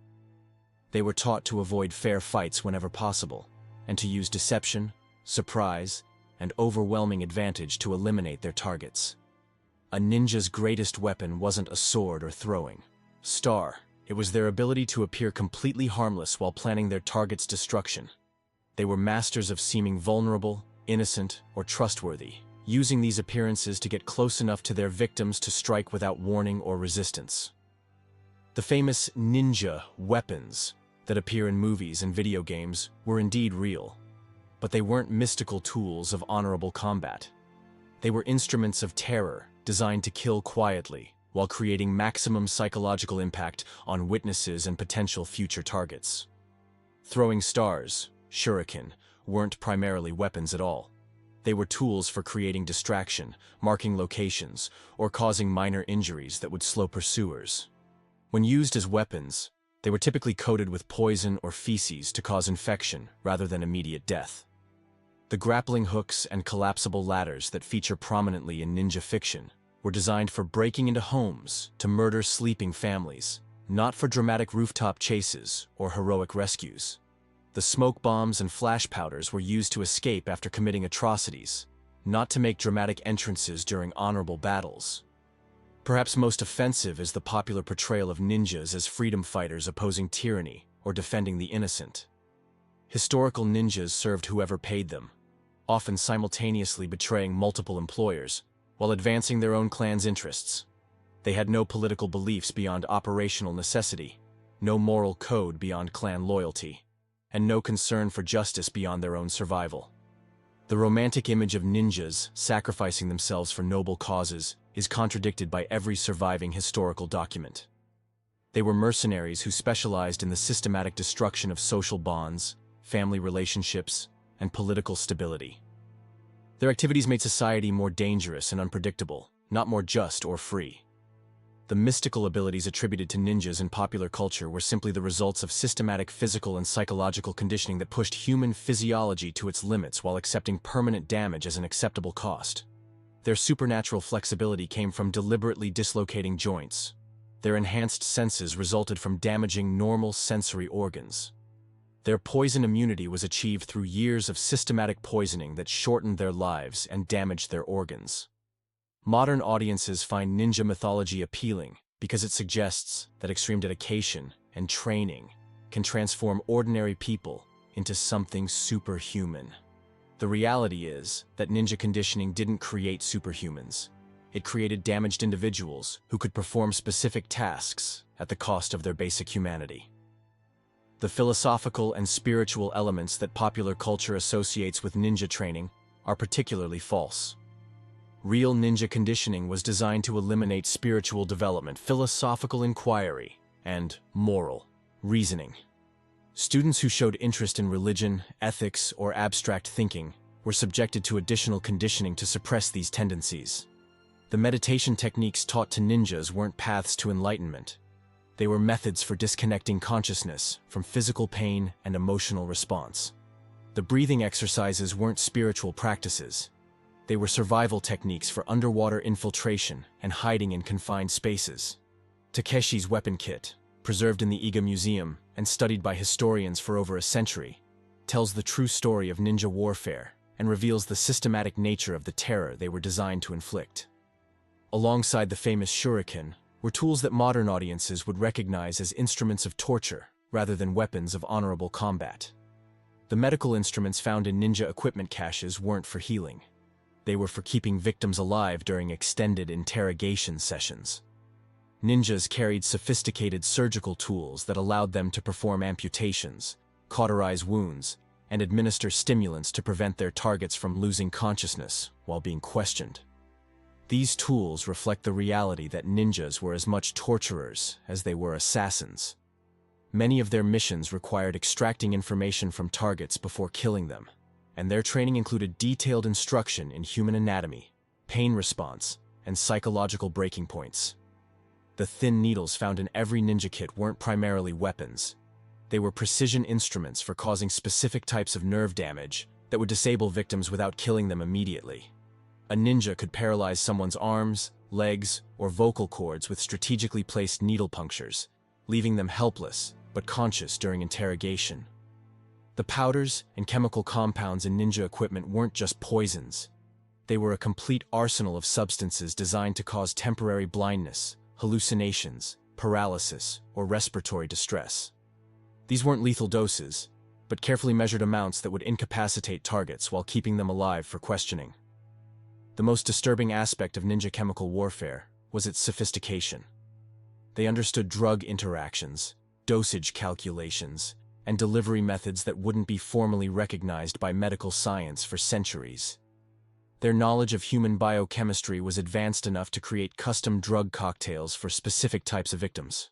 They were taught to avoid fair fights whenever possible, and to use deception, surprise, and overwhelming advantage to eliminate their targets. A ninja's greatest weapon wasn't a sword or throwing star. It was their ability to appear completely harmless while planning their target's destruction. They were masters of seeming vulnerable, innocent, or trustworthy, using these appearances to get close enough to their victims to strike without warning or resistance. The famous ninja weapons that appear in movies and video games were indeed real, but they weren't mystical tools of honorable combat. They were instruments of terror designed to kill quietly while creating maximum psychological impact on witnesses and potential future targets. Throwing stars, shuriken, weren't primarily weapons at all. They were tools for creating distraction, marking locations, or causing minor injuries that would slow pursuers. When used as weapons, they were typically coated with poison or feces to cause infection rather than immediate death. The grappling hooks and collapsible ladders that feature prominently in ninja fiction were designed for breaking into homes to murder sleeping families, not for dramatic rooftop chases or heroic rescues. The smoke bombs and flash powders were used to escape after committing atrocities, not to make dramatic entrances during honorable battles. Perhaps most offensive is the popular portrayal of ninjas as freedom fighters opposing tyranny or defending the innocent. Historical ninjas served whoever paid them, often simultaneously betraying multiple employers while advancing their own clan's interests. They had no political beliefs beyond operational necessity, no moral code beyond clan loyalty, and no concern for justice beyond their own survival. The romantic image of ninjas sacrificing themselves for noble causes is contradicted by every surviving historical document. They were mercenaries who specialized in the systematic destruction of social bonds, family relationships, and political stability. Their activities made society more dangerous and unpredictable, not more just or free. The mystical abilities attributed to ninjas in popular culture were simply the results of systematic physical and psychological conditioning that pushed human physiology to its limits while accepting permanent damage as an acceptable cost. Their supernatural flexibility came from deliberately dislocating joints. Their enhanced senses resulted from damaging normal sensory organs. Their poison immunity was achieved through years of systematic poisoning that shortened their lives and damaged their organs. Modern audiences find ninja mythology appealing because it suggests that extreme dedication and training can transform ordinary people into something superhuman. The reality is that ninja conditioning didn't create superhumans. It created damaged individuals who could perform specific tasks at the cost of their basic humanity. The philosophical and spiritual elements that popular culture associates with ninja training are particularly false. Real ninja conditioning was designed to eliminate spiritual development, philosophical inquiry, and moral reasoning. Students who showed interest in religion, ethics, or abstract thinking were subjected to additional conditioning to suppress these tendencies. The meditation techniques taught to ninjas weren't paths to enlightenment. They were methods for disconnecting consciousness from physical pain and emotional response. The breathing exercises weren't spiritual practices. They were survival techniques for underwater infiltration and hiding in confined spaces. Takeshi's weapon kit, preserved in the Iga Museum and studied by historians for over a century, tells the true story of ninja warfare and reveals the systematic nature of the terror they were designed to inflict. Alongside the famous shuriken were tools that modern audiences would recognize as instruments of torture rather than weapons of honorable combat. The medical instruments found in ninja equipment caches weren't for healing. They were for keeping victims alive during extended interrogation sessions. Ninjas carried sophisticated surgical tools that allowed them to perform amputations, cauterize wounds, and administer stimulants to prevent their targets from losing consciousness while being questioned. These tools reflect the reality that ninjas were as much torturers as they were assassins. Many of their missions required extracting information from targets before killing them, and their training included detailed instruction in human anatomy, pain response, and psychological breaking points. The thin needles found in every ninja kit weren't primarily weapons. They were precision instruments for causing specific types of nerve damage that would disable victims without killing them immediately. A ninja could paralyze someone's arms, legs, or vocal cords with strategically placed needle punctures, leaving them helpless but conscious during interrogation. The powders and chemical compounds in ninja equipment weren't just poisons. They were a complete arsenal of substances designed to cause temporary blindness, hallucinations, paralysis, or respiratory distress. These weren't lethal doses, but carefully measured amounts that would incapacitate targets while keeping them alive for questioning. The most disturbing aspect of ninja chemical warfare was its sophistication. They understood drug interactions, dosage calculations, and delivery methods that wouldn't be formally recognized by medical science for centuries. Their knowledge of human biochemistry was advanced enough to create custom drug cocktails for specific types of victims.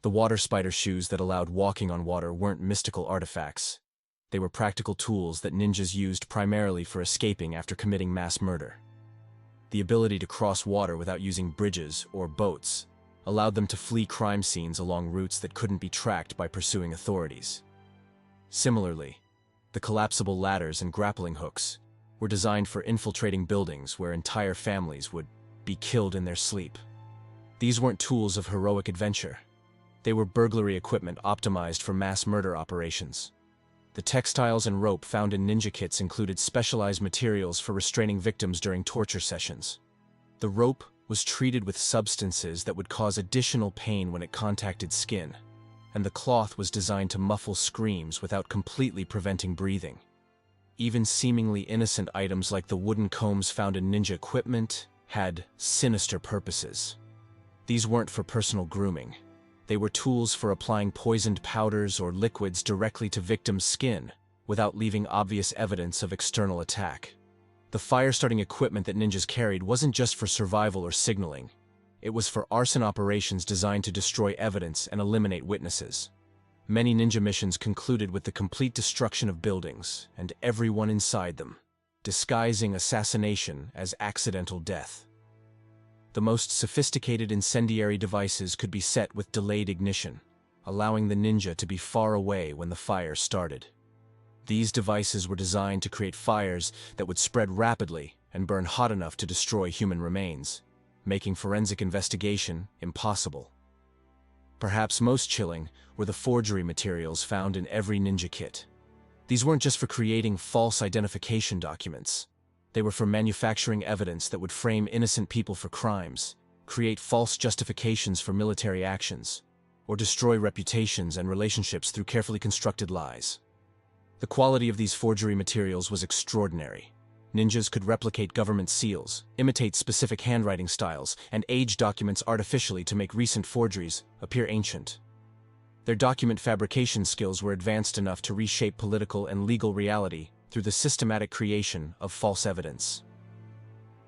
The water spider shoes that allowed walking on water weren't mystical artifacts. They were practical tools that ninjas used primarily for escaping after committing mass murder. The ability to cross water without using bridges or boats allowed them to flee crime scenes along routes that couldn't be tracked by pursuing authorities. Similarly, the collapsible ladders and grappling hooks were designed for infiltrating buildings where entire families would be killed in their sleep. These weren't tools of heroic adventure. They were burglary equipment optimized for mass murder operations. The textiles and rope found in ninja kits included specialized materials for restraining victims during torture sessions. The rope was treated with substances that would cause additional pain when it contacted skin, and the cloth was designed to muffle screams without completely preventing breathing. Even seemingly innocent items like the wooden combs found in ninja equipment had sinister purposes. These weren't for personal grooming. They were tools for applying poisoned powders or liquids directly to victims' skin without leaving obvious evidence of external attack. The fire-starting equipment that ninjas carried wasn't just for survival or signaling. It was for arson operations designed to destroy evidence and eliminate witnesses. Many ninja missions concluded with the complete destruction of buildings and everyone inside them, disguising assassination as accidental death. The most sophisticated incendiary devices could be set with delayed ignition, allowing the ninja to be far away when the fire started. These devices were designed to create fires that would spread rapidly and burn hot enough to destroy human remains, making forensic investigation impossible. Perhaps most chilling were the forgery materials found in every ninja kit. These weren't just for creating false identification documents. They were for manufacturing evidence that would frame innocent people for crimes, create false justifications for military actions, or destroy reputations and relationships through carefully constructed lies. The quality of these forgery materials was extraordinary. Ninjas could replicate government seals, imitate specific handwriting styles, and age documents artificially to make recent forgeries appear ancient. Their document fabrication skills were advanced enough to reshape political and legal reality through the systematic creation of false evidence.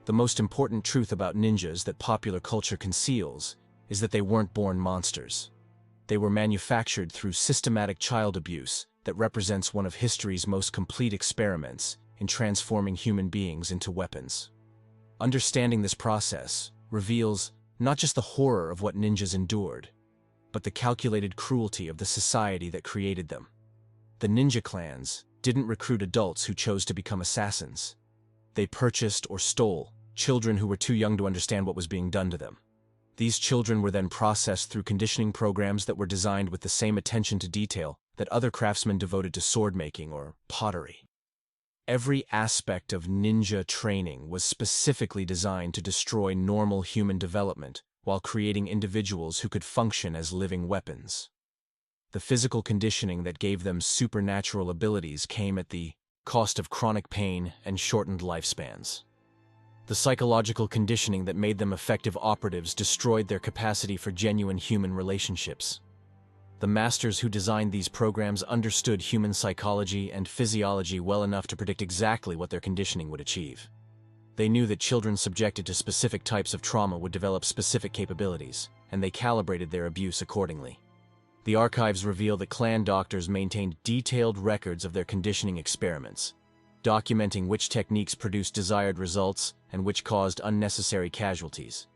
The most important truth about ninjas that popular culture conceals is that they weren't born monsters. They were manufactured through systematic child abuse that represents one of history's most complete experiments in transforming human beings into weapons. Understanding this process reveals not just the horror of what ninjas endured, but the calculated cruelty of the society that created them. The ninja clans didn't recruit adults who chose to become assassins. They purchased or stole children who were too young to understand what was being done to them. These children were then processed through conditioning programs that were designed with the same attention to detail that other craftsmen devoted to sword making or pottery. Every aspect of ninja training was specifically designed to destroy normal human development while creating individuals who could function as living weapons. The physical conditioning that gave them supernatural abilities came at the cost of chronic pain and shortened lifespans. The psychological conditioning that made them effective operatives destroyed their capacity for genuine human relationships. The masters who designed these programs understood human psychology and physiology well enough to predict exactly what their conditioning would achieve. They knew that children subjected to specific types of trauma would develop specific capabilities, and they calibrated their abuse accordingly. The archives reveal that clan doctors maintained detailed records of their conditioning experiments, documenting which techniques produced desired results and which caused unnecessary casualties.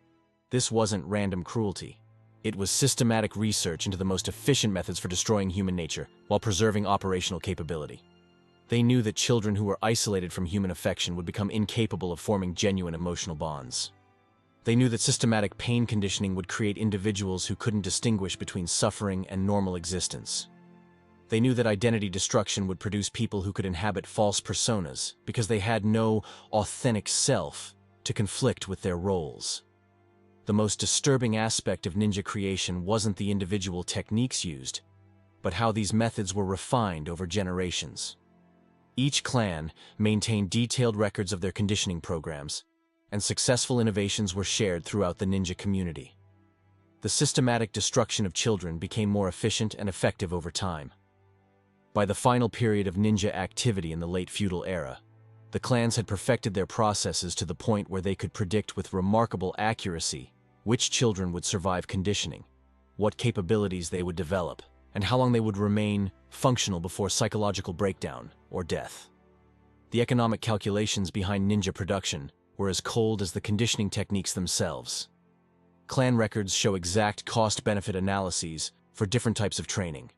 This wasn't random cruelty. It was systematic research into the most efficient methods for destroying human nature while preserving operational capability. They knew that children who were isolated from human affection would become incapable of forming genuine emotional bonds. They knew that systematic pain conditioning would create individuals who couldn't distinguish between suffering and normal existence. They knew that identity destruction would produce people who could inhabit false personas because they had no authentic self to conflict with their roles. The most disturbing aspect of ninja creation wasn't the individual techniques used, but how these methods were refined over generations. Each clan maintained detailed records of their conditioning programs, and successful innovations were shared throughout the ninja community. The systematic destruction of children became more efficient and effective over time. By the final period of ninja activity in the late feudal era, the clans had perfected their processes to the point where they could predict with remarkable accuracy which children would survive conditioning, what capabilities they would develop, and how long they would remain functional before psychological breakdown or death. The economic calculations behind ninja production were as cold as the conditioning techniques themselves. Clan records show exact cost-benefit analyses for different types of training,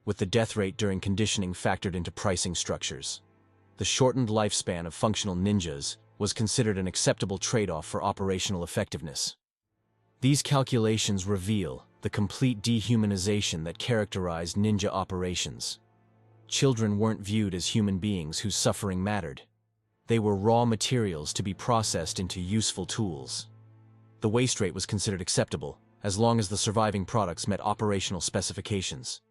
with the death rate during conditioning factored into pricing structures. The shortened lifespan of functional ninjas was considered an acceptable trade-off for operational effectiveness. These calculations reveal the complete dehumanization that characterized ninja operations. Children weren't viewed as human beings whose suffering mattered. They were raw materials to be processed into useful tools. The waste rate was considered acceptable, as long as the surviving products met operational specifications.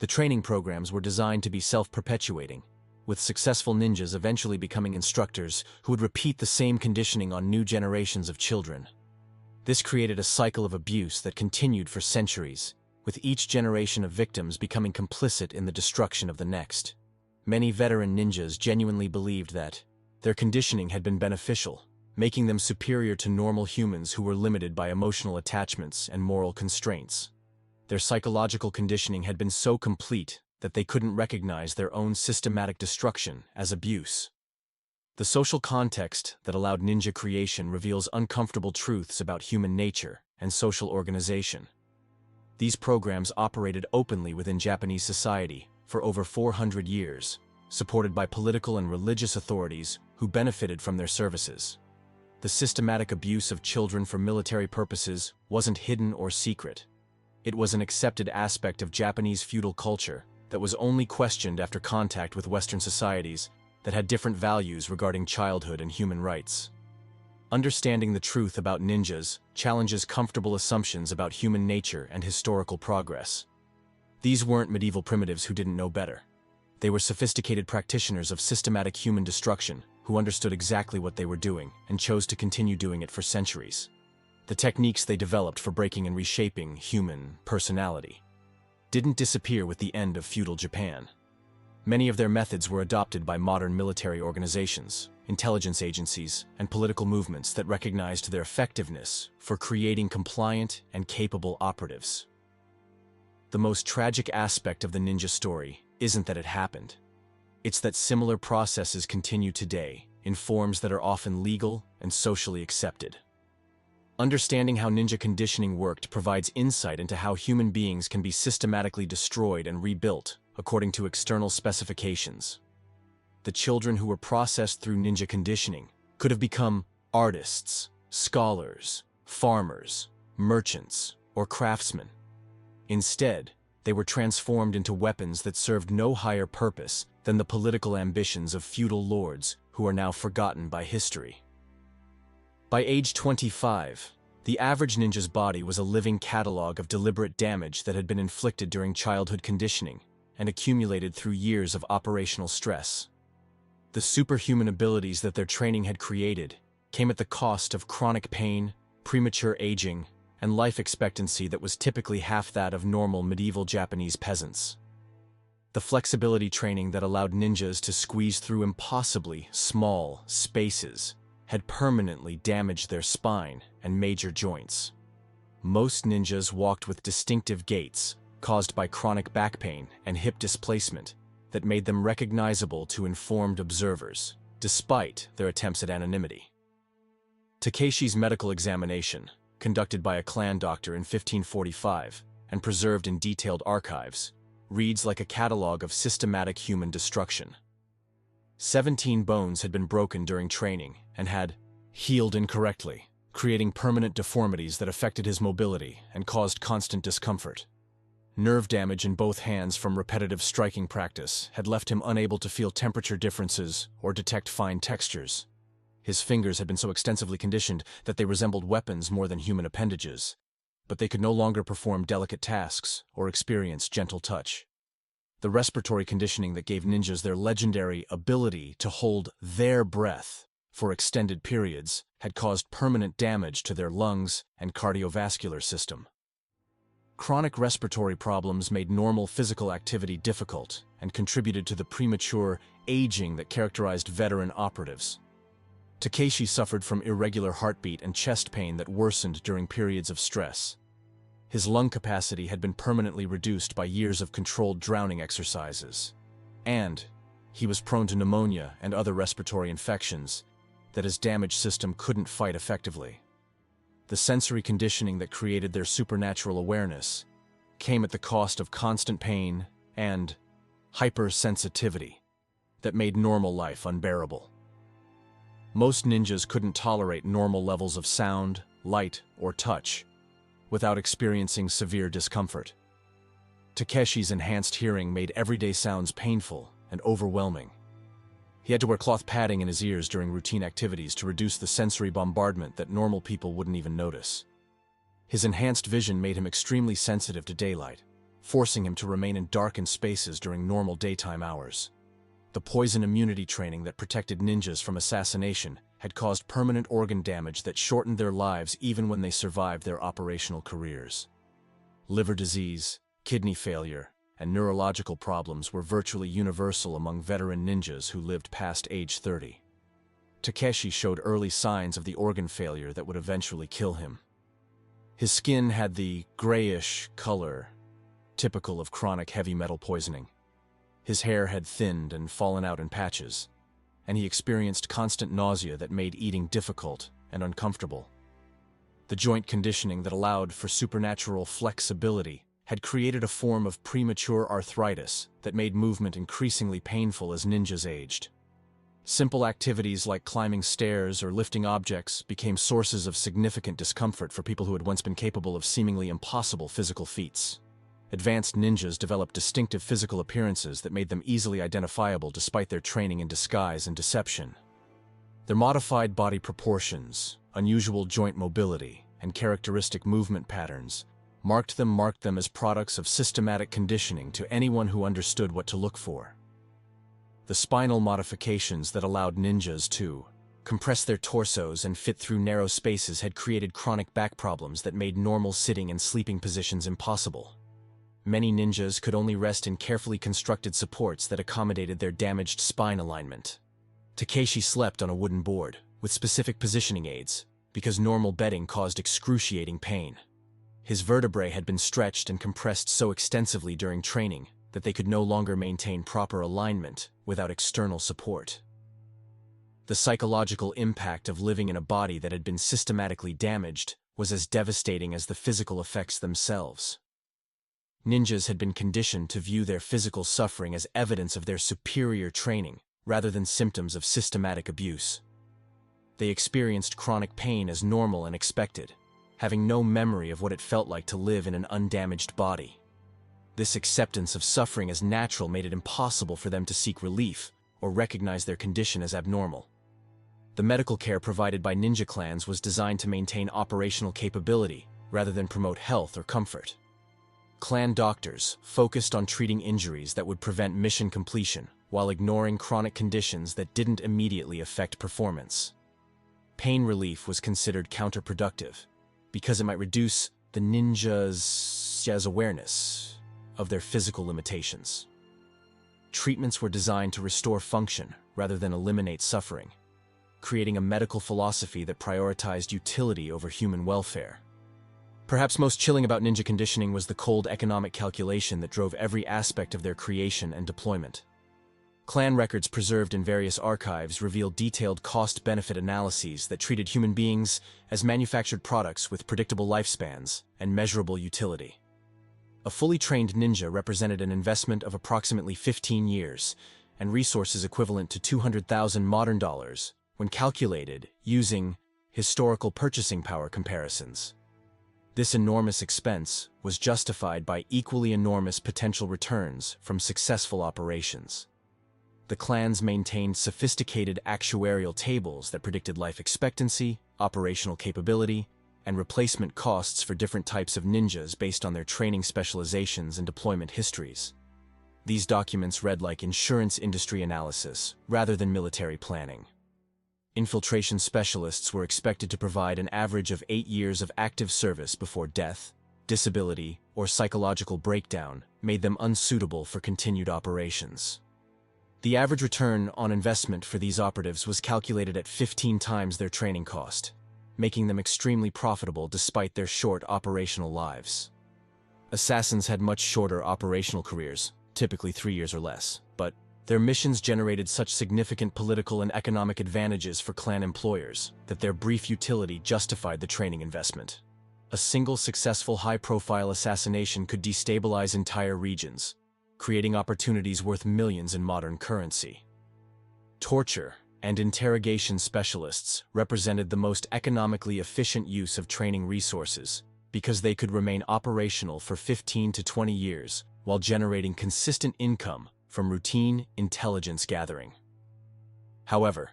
The training programs were designed to be self-perpetuating, with successful ninjas eventually becoming instructors who would repeat the same conditioning on new generations of children. This created a cycle of abuse that continued for centuries, with each generation of victims becoming complicit in the destruction of the next. Many veteran ninjas genuinely believed that, Their conditioning had been beneficial, making them superior to normal humans who were limited by emotional attachments and moral constraints. Their psychological conditioning had been so complete that they couldn't recognize their own systematic destruction as abuse. The social context that allowed ninja creation reveals uncomfortable truths about human nature and social organization. These programs operated openly within Japanese society for over 400 years, supported by political and religious authorities who benefited from their services. The systematic abuse of children for military purposes wasn't hidden or secret. It was an accepted aspect of Japanese feudal culture that was only questioned after contact with Western societies that had different values regarding childhood and human rights. Understanding the truth about ninjas challenges comfortable assumptions about human nature and historical progress. These weren't medieval primitives who didn't know better. They were sophisticated practitioners of systematic human destruction who understood exactly what they were doing and chose to continue doing it for centuries. The techniques they developed for breaking and reshaping human personality didn't disappear with the end of feudal Japan. Many of their methods were adopted by modern military organizations, intelligence agencies, and political movements that recognized their effectiveness for creating compliant and capable operatives. The most tragic aspect of the ninja story isn't that it happened. It's that similar processes continue today in forms that are often legal and socially accepted. Understanding how ninja conditioning worked provides insight into how human beings can be systematically destroyed and rebuilt according to external specifications. The children who were processed through ninja conditioning could have become artists, scholars, farmers, merchants, or craftsmen. Instead, they were transformed into weapons that served no higher purpose than the political ambitions of feudal lords who are now forgotten by history. By age 25, the average ninja's body was a living catalog of deliberate damage that had been inflicted during childhood conditioning and accumulated through years of operational stress. The superhuman abilities that their training had created came at the cost of chronic pain, premature aging, and life expectancy that was typically half that of normal medieval Japanese peasants. The flexibility training that allowed ninjas to squeeze through impossibly small spaces had permanently damaged their spine and major joints. Most ninjas walked with distinctive gaits caused by chronic back pain and hip displacement that made them recognizable to informed observers, despite their attempts at anonymity. Takeshi's medical examination, conducted by a clan doctor in 1545 and preserved in detailed archives, reads like a catalog of systematic human destruction. 17 bones had been broken during training and had healed incorrectly, creating permanent deformities that affected his mobility and caused constant discomfort. Nerve damage in both hands from repetitive striking practice had left him unable to feel temperature differences or detect fine textures. His fingers had been so extensively conditioned that they resembled weapons more than human appendages, but they could no longer perform delicate tasks or experience gentle touch. The respiratory conditioning that gave ninjas their legendary ability to hold their breath for extended periods had caused permanent damage to their lungs and cardiovascular system. Chronic respiratory problems made normal physical activity difficult and contributed to the premature aging that characterized veteran operatives. Takeshi suffered from irregular heartbeat and chest pain that worsened during periods of stress. His lung capacity had been permanently reduced by years of controlled drowning exercises, and he was prone to pneumonia and other respiratory infections that his damaged system couldn't fight effectively. The sensory conditioning that created their supernatural awareness came at the cost of constant pain and hypersensitivity that made normal life unbearable. Most ninjas couldn't tolerate normal levels of sound, light, or touch without experiencing severe discomfort. Takeshi's enhanced hearing made everyday sounds painful and overwhelming. He had to wear cloth padding in his ears during routine activities to reduce the sensory bombardment that normal people wouldn't even notice. His enhanced vision made him extremely sensitive to daylight, forcing him to remain in darkened spaces during normal daytime hours. The poison immunity training that protected ninjas from assassination had caused permanent organ damage that shortened their lives even when they survived their operational careers. Liver disease, kidney failure, and neurological problems were virtually universal among veteran ninjas who lived past age 30. Takeshi showed early signs of the organ failure that would eventually kill him. His skin had the grayish color typical of chronic heavy metal poisoning. His hair had thinned and fallen out in patches, and he experienced constant nausea that made eating difficult and uncomfortable. The joint conditioning that allowed for supernatural flexibility had created a form of premature arthritis that made movement increasingly painful as ninjas aged. Simple activities like climbing stairs or lifting objects became sources of significant discomfort for people who had once been capable of seemingly impossible physical feats. Advanced ninjas developed distinctive physical appearances that made them easily identifiable despite their training in disguise and deception. Their modified body proportions, unusual joint mobility, and characteristic movement patterns marked them as products of systematic conditioning to anyone who understood what to look for. The spinal modifications that allowed ninjas to compress their torsos and fit through narrow spaces had created chronic back problems that made normal sitting and sleeping positions impossible. Many ninjas could only rest in carefully constructed supports that accommodated their damaged spine alignment. Takeshi slept on a wooden board, with specific positioning aids, because normal bedding caused excruciating pain. His vertebrae had been stretched and compressed so extensively during training that they could no longer maintain proper alignment without external support. The psychological impact of living in a body that had been systematically damaged was as devastating as the physical effects themselves. Ninjas had been conditioned to view their physical suffering as evidence of their superior training, rather than symptoms of systematic abuse. They experienced chronic pain as normal and expected, having no memory of what it felt like to live in an undamaged body. This acceptance of suffering as natural made it impossible for them to seek relief or recognize their condition as abnormal. The medical care provided by ninja clans was designed to maintain operational capability rather than promote health or comfort. Clan doctors focused on treating injuries that would prevent mission completion while ignoring chronic conditions that didn't immediately affect performance. Pain relief was considered counterproductive because it might reduce the ninjas' awareness of their physical limitations. Treatments were designed to restore function rather than eliminate suffering, creating a medical philosophy that prioritized utility over human welfare. Perhaps most chilling about ninja conditioning was the cold economic calculation that drove every aspect of their creation and deployment. Clan records preserved in various archives reveal detailed cost-benefit analyses that treated human beings as manufactured products with predictable lifespans and measurable utility. A fully trained ninja represented an investment of approximately 15 years and resources equivalent to 200,000 modern dollars when calculated using historical purchasing power comparisons. This enormous expense was justified by equally enormous potential returns from successful operations. The clans maintained sophisticated actuarial tables that predicted life expectancy, operational capability, and replacement costs for different types of ninjas based on their training specializations and deployment histories. These documents read like insurance industry analysis rather than military planning. Infiltration specialists were expected to provide an average of 8 years of active service before death, disability, or psychological breakdown made them unsuitable for continued operations. The average return on investment for these operatives was calculated at 15 times their training cost, making them extremely profitable despite their short operational lives. Assassins had much shorter operational careers, typically 3 years or less, but their missions generated such significant political and economic advantages for clan employers that their brief utility justified the training investment. A single successful high-profile assassination could destabilize entire regions, creating opportunities worth millions in modern currency. Torture and interrogation specialists represented the most economically efficient use of training resources because they could remain operational for 15 to 20 years while generating consistent income from routine intelligence gathering. However,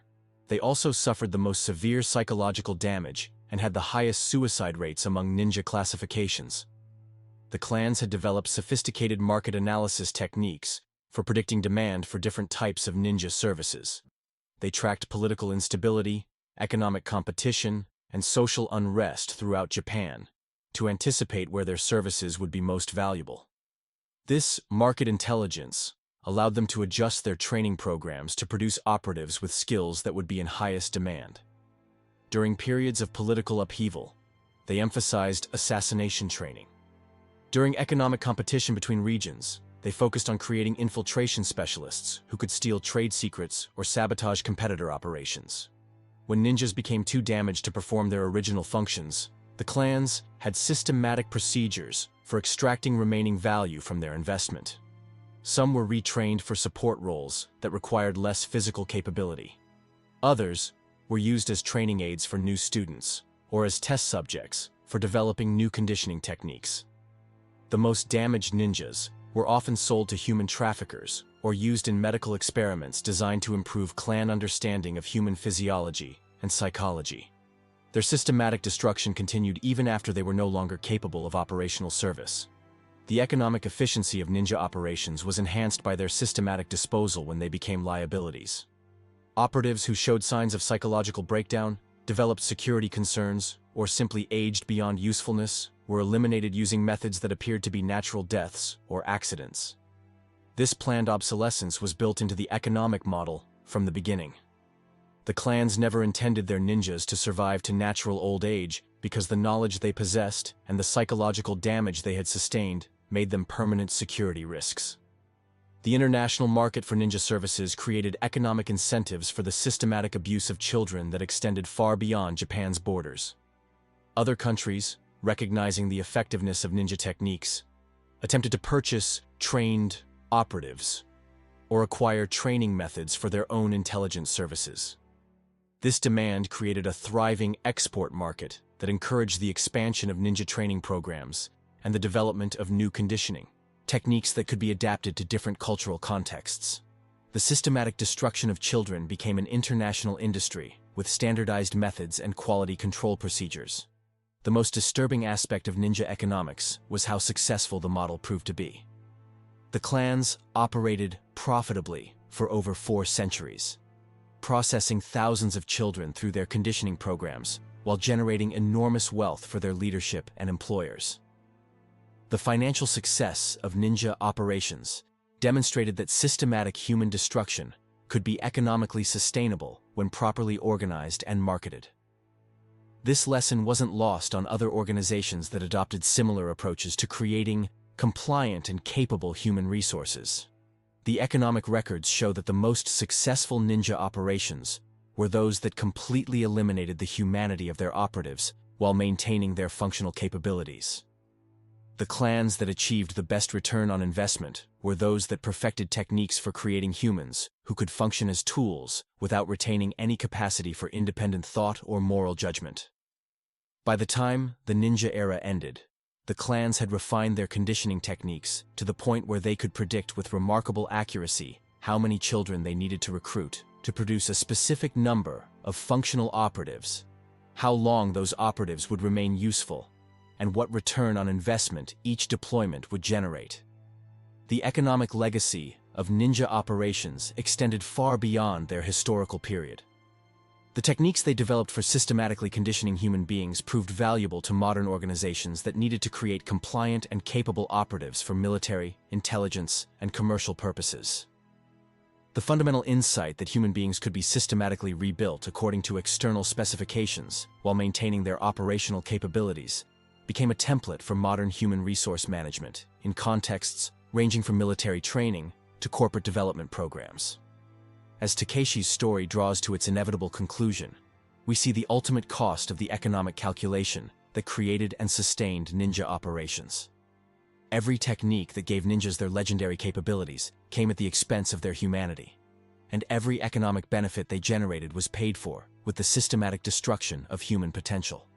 they also suffered the most severe psychological damage and had the highest suicide rates among ninja classifications. The clans had developed sophisticated market analysis techniques for predicting demand for different types of ninja services. They tracked political instability, economic competition, and social unrest throughout Japan to anticipate where their services would be most valuable. This market intelligence allowed them to adjust their training programs to produce operatives with skills that would be in highest demand. During periods of political upheaval, they emphasized assassination training. During economic competition between regions, they focused on creating infiltration specialists who could steal trade secrets or sabotage competitor operations. When ninjas became too damaged to perform their original functions, the clans had systematic procedures for extracting remaining value from their investment. Some were retrained for support roles that required less physical capability. Others were used as training aids for new students or as test subjects for developing new conditioning techniques. The most damaged ninjas were often sold to human traffickers or used in medical experiments designed to improve clan understanding of human physiology and psychology. Their systematic destruction continued even after they were no longer capable of operational service. The economic efficiency of ninja operations was enhanced by their systematic disposal when they became liabilities. Operatives who showed signs of psychological breakdown, developed security concerns, or simply aged beyond usefulness were eliminated using methods that appeared to be natural deaths or accidents. This planned obsolescence was built into the economic model from the beginning. The clans never intended their ninjas to survive to natural old age because the knowledge they possessed and the psychological damage they had sustained made them permanent security risks. The international market for ninja services created economic incentives for the systematic abuse of children that extended far beyond Japan's borders. Other countries, recognizing the effectiveness of ninja techniques, attempted to purchase trained operatives or acquire training methods for their own intelligence services. This demand created a thriving export market that encouraged the expansion of ninja training programs and the development of new conditioning techniques that could be adapted to different cultural contexts. The systematic destruction of children became an international industry with standardized methods and quality control procedures. The most disturbing aspect of ninja economics was how successful the model proved to be. The clans operated profitably for over 4 centuries, processing thousands of children through their conditioning programs while generating enormous wealth for their leadership and employers. The financial success of ninja operations demonstrated that systematic human destruction could be economically sustainable when properly organized and marketed. This lesson wasn't lost on other organizations that adopted similar approaches to creating compliant and capable human resources. The economic records show that the most successful ninja operations were those that completely eliminated the humanity of their operatives while maintaining their functional capabilities. The clans that achieved the best return on investment were those that perfected techniques for creating humans who could function as tools without retaining any capacity for independent thought or moral judgment. By the time the ninja era ended, the clans had refined their conditioning techniques to the point where they could predict with remarkable accuracy how many children they needed to recruit to produce a specific number of functional operatives, how long those operatives would remain useful, and what return on investment each deployment would generate. The economic legacy of ninja operations extended far beyond their historical period. The techniques they developed for systematically conditioning human beings proved valuable to modern organizations that needed to create compliant and capable operatives for military, intelligence, and commercial purposes. The fundamental insight that human beings could be systematically rebuilt according to external specifications while maintaining their operational capabilities became a template for modern human resource management in contexts ranging from military training to corporate development programs. As Takeshi's story draws to its inevitable conclusion, we see the ultimate cost of the economic calculation that created and sustained ninja operations. Every technique that gave ninjas their legendary capabilities came at the expense of their humanity, and every economic benefit they generated was paid for with the systematic destruction of human potential.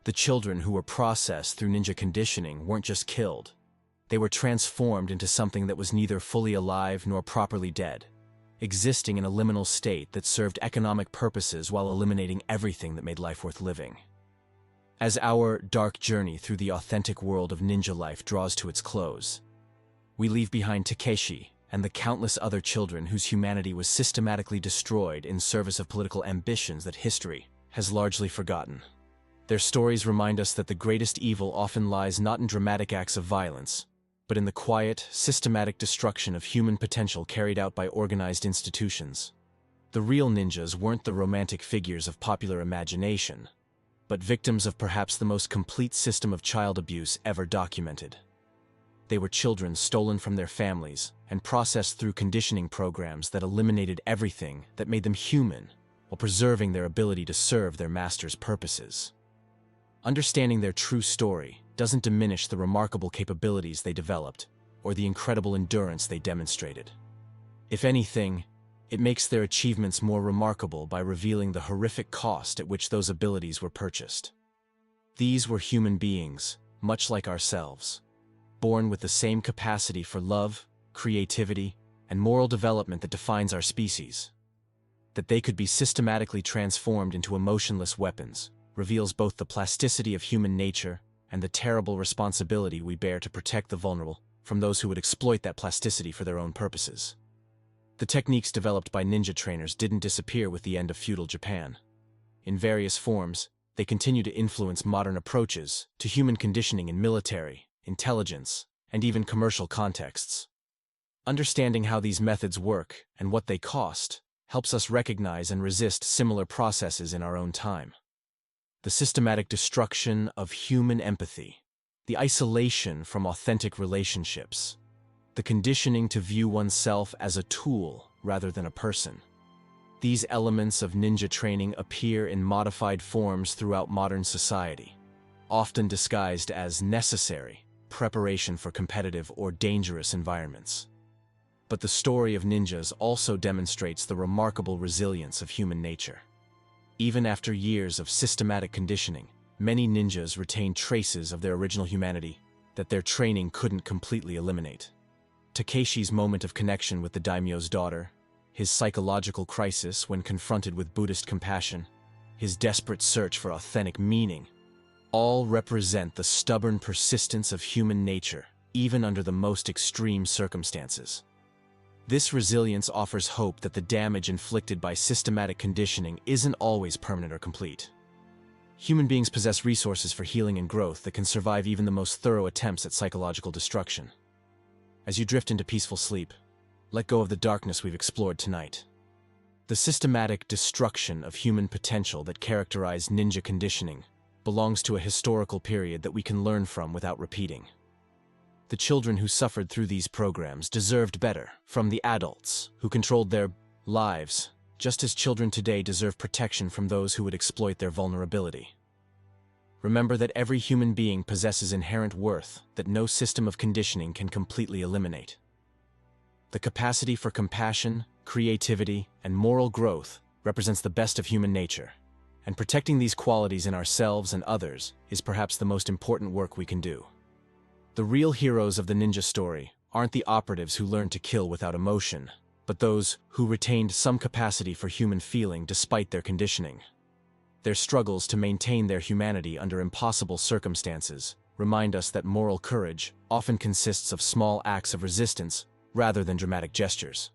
The children who were processed through ninja conditioning weren't just killed. They were transformed into something that was neither fully alive nor properly dead, existing in a liminal state that served economic purposes while eliminating everything that made life worth living. As our dark journey through the authentic world of ninja life draws to its close, we leave behind Takeshi and the countless other children whose humanity was systematically destroyed in service of political ambitions that history has largely forgotten. Their stories remind us that the greatest evil often lies not in dramatic acts of violence, but in the quiet, systematic destruction of human potential carried out by organized institutions. The real ninjas weren't the romantic figures of popular imagination, but victims of perhaps the most complete system of child abuse ever documented. They were children stolen from their families and processed through conditioning programs that eliminated everything that made them human, while preserving their ability to serve their master's purposes. Understanding their true story doesn't diminish the remarkable capabilities they developed or the incredible endurance they demonstrated. If anything, it makes their achievements more remarkable by revealing the horrific cost at which those abilities were purchased. These were human beings, much like ourselves, born with the same capacity for love, creativity, and moral development that defines our species. That they could be systematically transformed into emotionless weapons reveals both the plasticity of human nature and the terrible responsibility we bear to protect the vulnerable from those who would exploit that plasticity for their own purposes. The techniques developed by ninja trainers didn't disappear with the end of feudal Japan. In various forms, they continue to influence modern approaches to human conditioning in military, intelligence, and even commercial contexts. Understanding how these methods work and what they cost helps us recognize and resist similar processes in our own time. The systematic destruction of human empathy, the isolation from authentic relationships, the conditioning to view oneself as a tool rather than a person. These elements of ninja training appear in modified forms throughout modern society, often disguised as necessary preparation for competitive or dangerous environments. But the story of ninjas also demonstrates the remarkable resilience of human nature. Even after years of systematic conditioning, many ninjas retain traces of their original humanity that their training couldn't completely eliminate. Takeshi's moment of connection with the daimyo's daughter, his psychological crisis when confronted with Buddhist compassion, his desperate search for authentic meaning, all represent the stubborn persistence of human nature, even under the most extreme circumstances. This resilience offers hope that the damage inflicted by systematic conditioning isn't always permanent or complete. Human beings possess resources for healing and growth that can survive even the most thorough attempts at psychological destruction. As you drift into peaceful sleep, let go of the darkness we've explored tonight. The systematic destruction of human potential that characterized ninja conditioning belongs to a historical period that we can learn from without repeating. The children who suffered through these programs deserved better from the adults who controlled their lives, just as children today deserve protection from those who would exploit their vulnerability. Remember that every human being possesses inherent worth that no system of conditioning can completely eliminate. The capacity for compassion, creativity, and moral growth represents the best of human nature, and protecting these qualities in ourselves and others is perhaps the most important work we can do. The real heroes of the ninja story aren't the operatives who learned to kill without emotion, but those who retained some capacity for human feeling despite their conditioning. Their struggles to maintain their humanity under impossible circumstances remind us that moral courage often consists of small acts of resistance rather than dramatic gestures.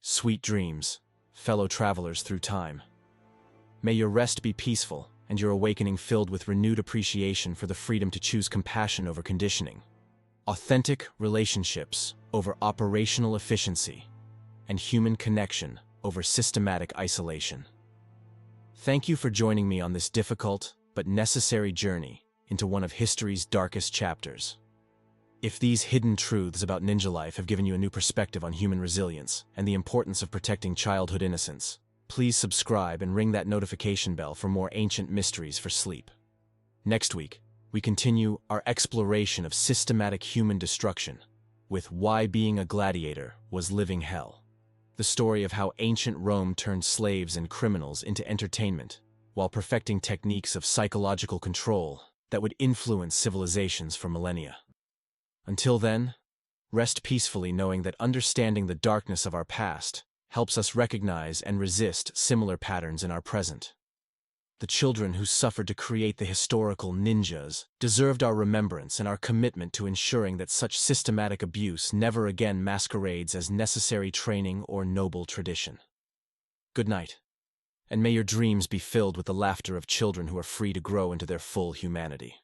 Sweet dreams, fellow travelers through time. May your rest be peaceful and your awakening filled with renewed appreciation for the freedom to choose compassion over conditioning, authentic relationships over operational efficiency, and human connection over systematic isolation. Thank you for joining me on this difficult but necessary journey into one of history's darkest chapters. If these hidden truths about ninja life have given you a new perspective on human resilience and the importance of protecting childhood innocence, please subscribe and ring that notification bell for more ancient mysteries for sleep. Next week, we continue our exploration of systematic human destruction with Why Being a Gladiator Was Living Hell. The story of how ancient Rome turned slaves and criminals into entertainment while perfecting techniques of psychological control that would influence civilizations for millennia. Until then, rest peacefully knowing that understanding the darkness of our past helps us recognize and resist similar patterns in our present. The children who suffered to create the historical ninjas deserved our remembrance and our commitment to ensuring that such systematic abuse never again masquerades as necessary training or noble tradition. Good night, and may your dreams be filled with the laughter of children who are free to grow into their full humanity.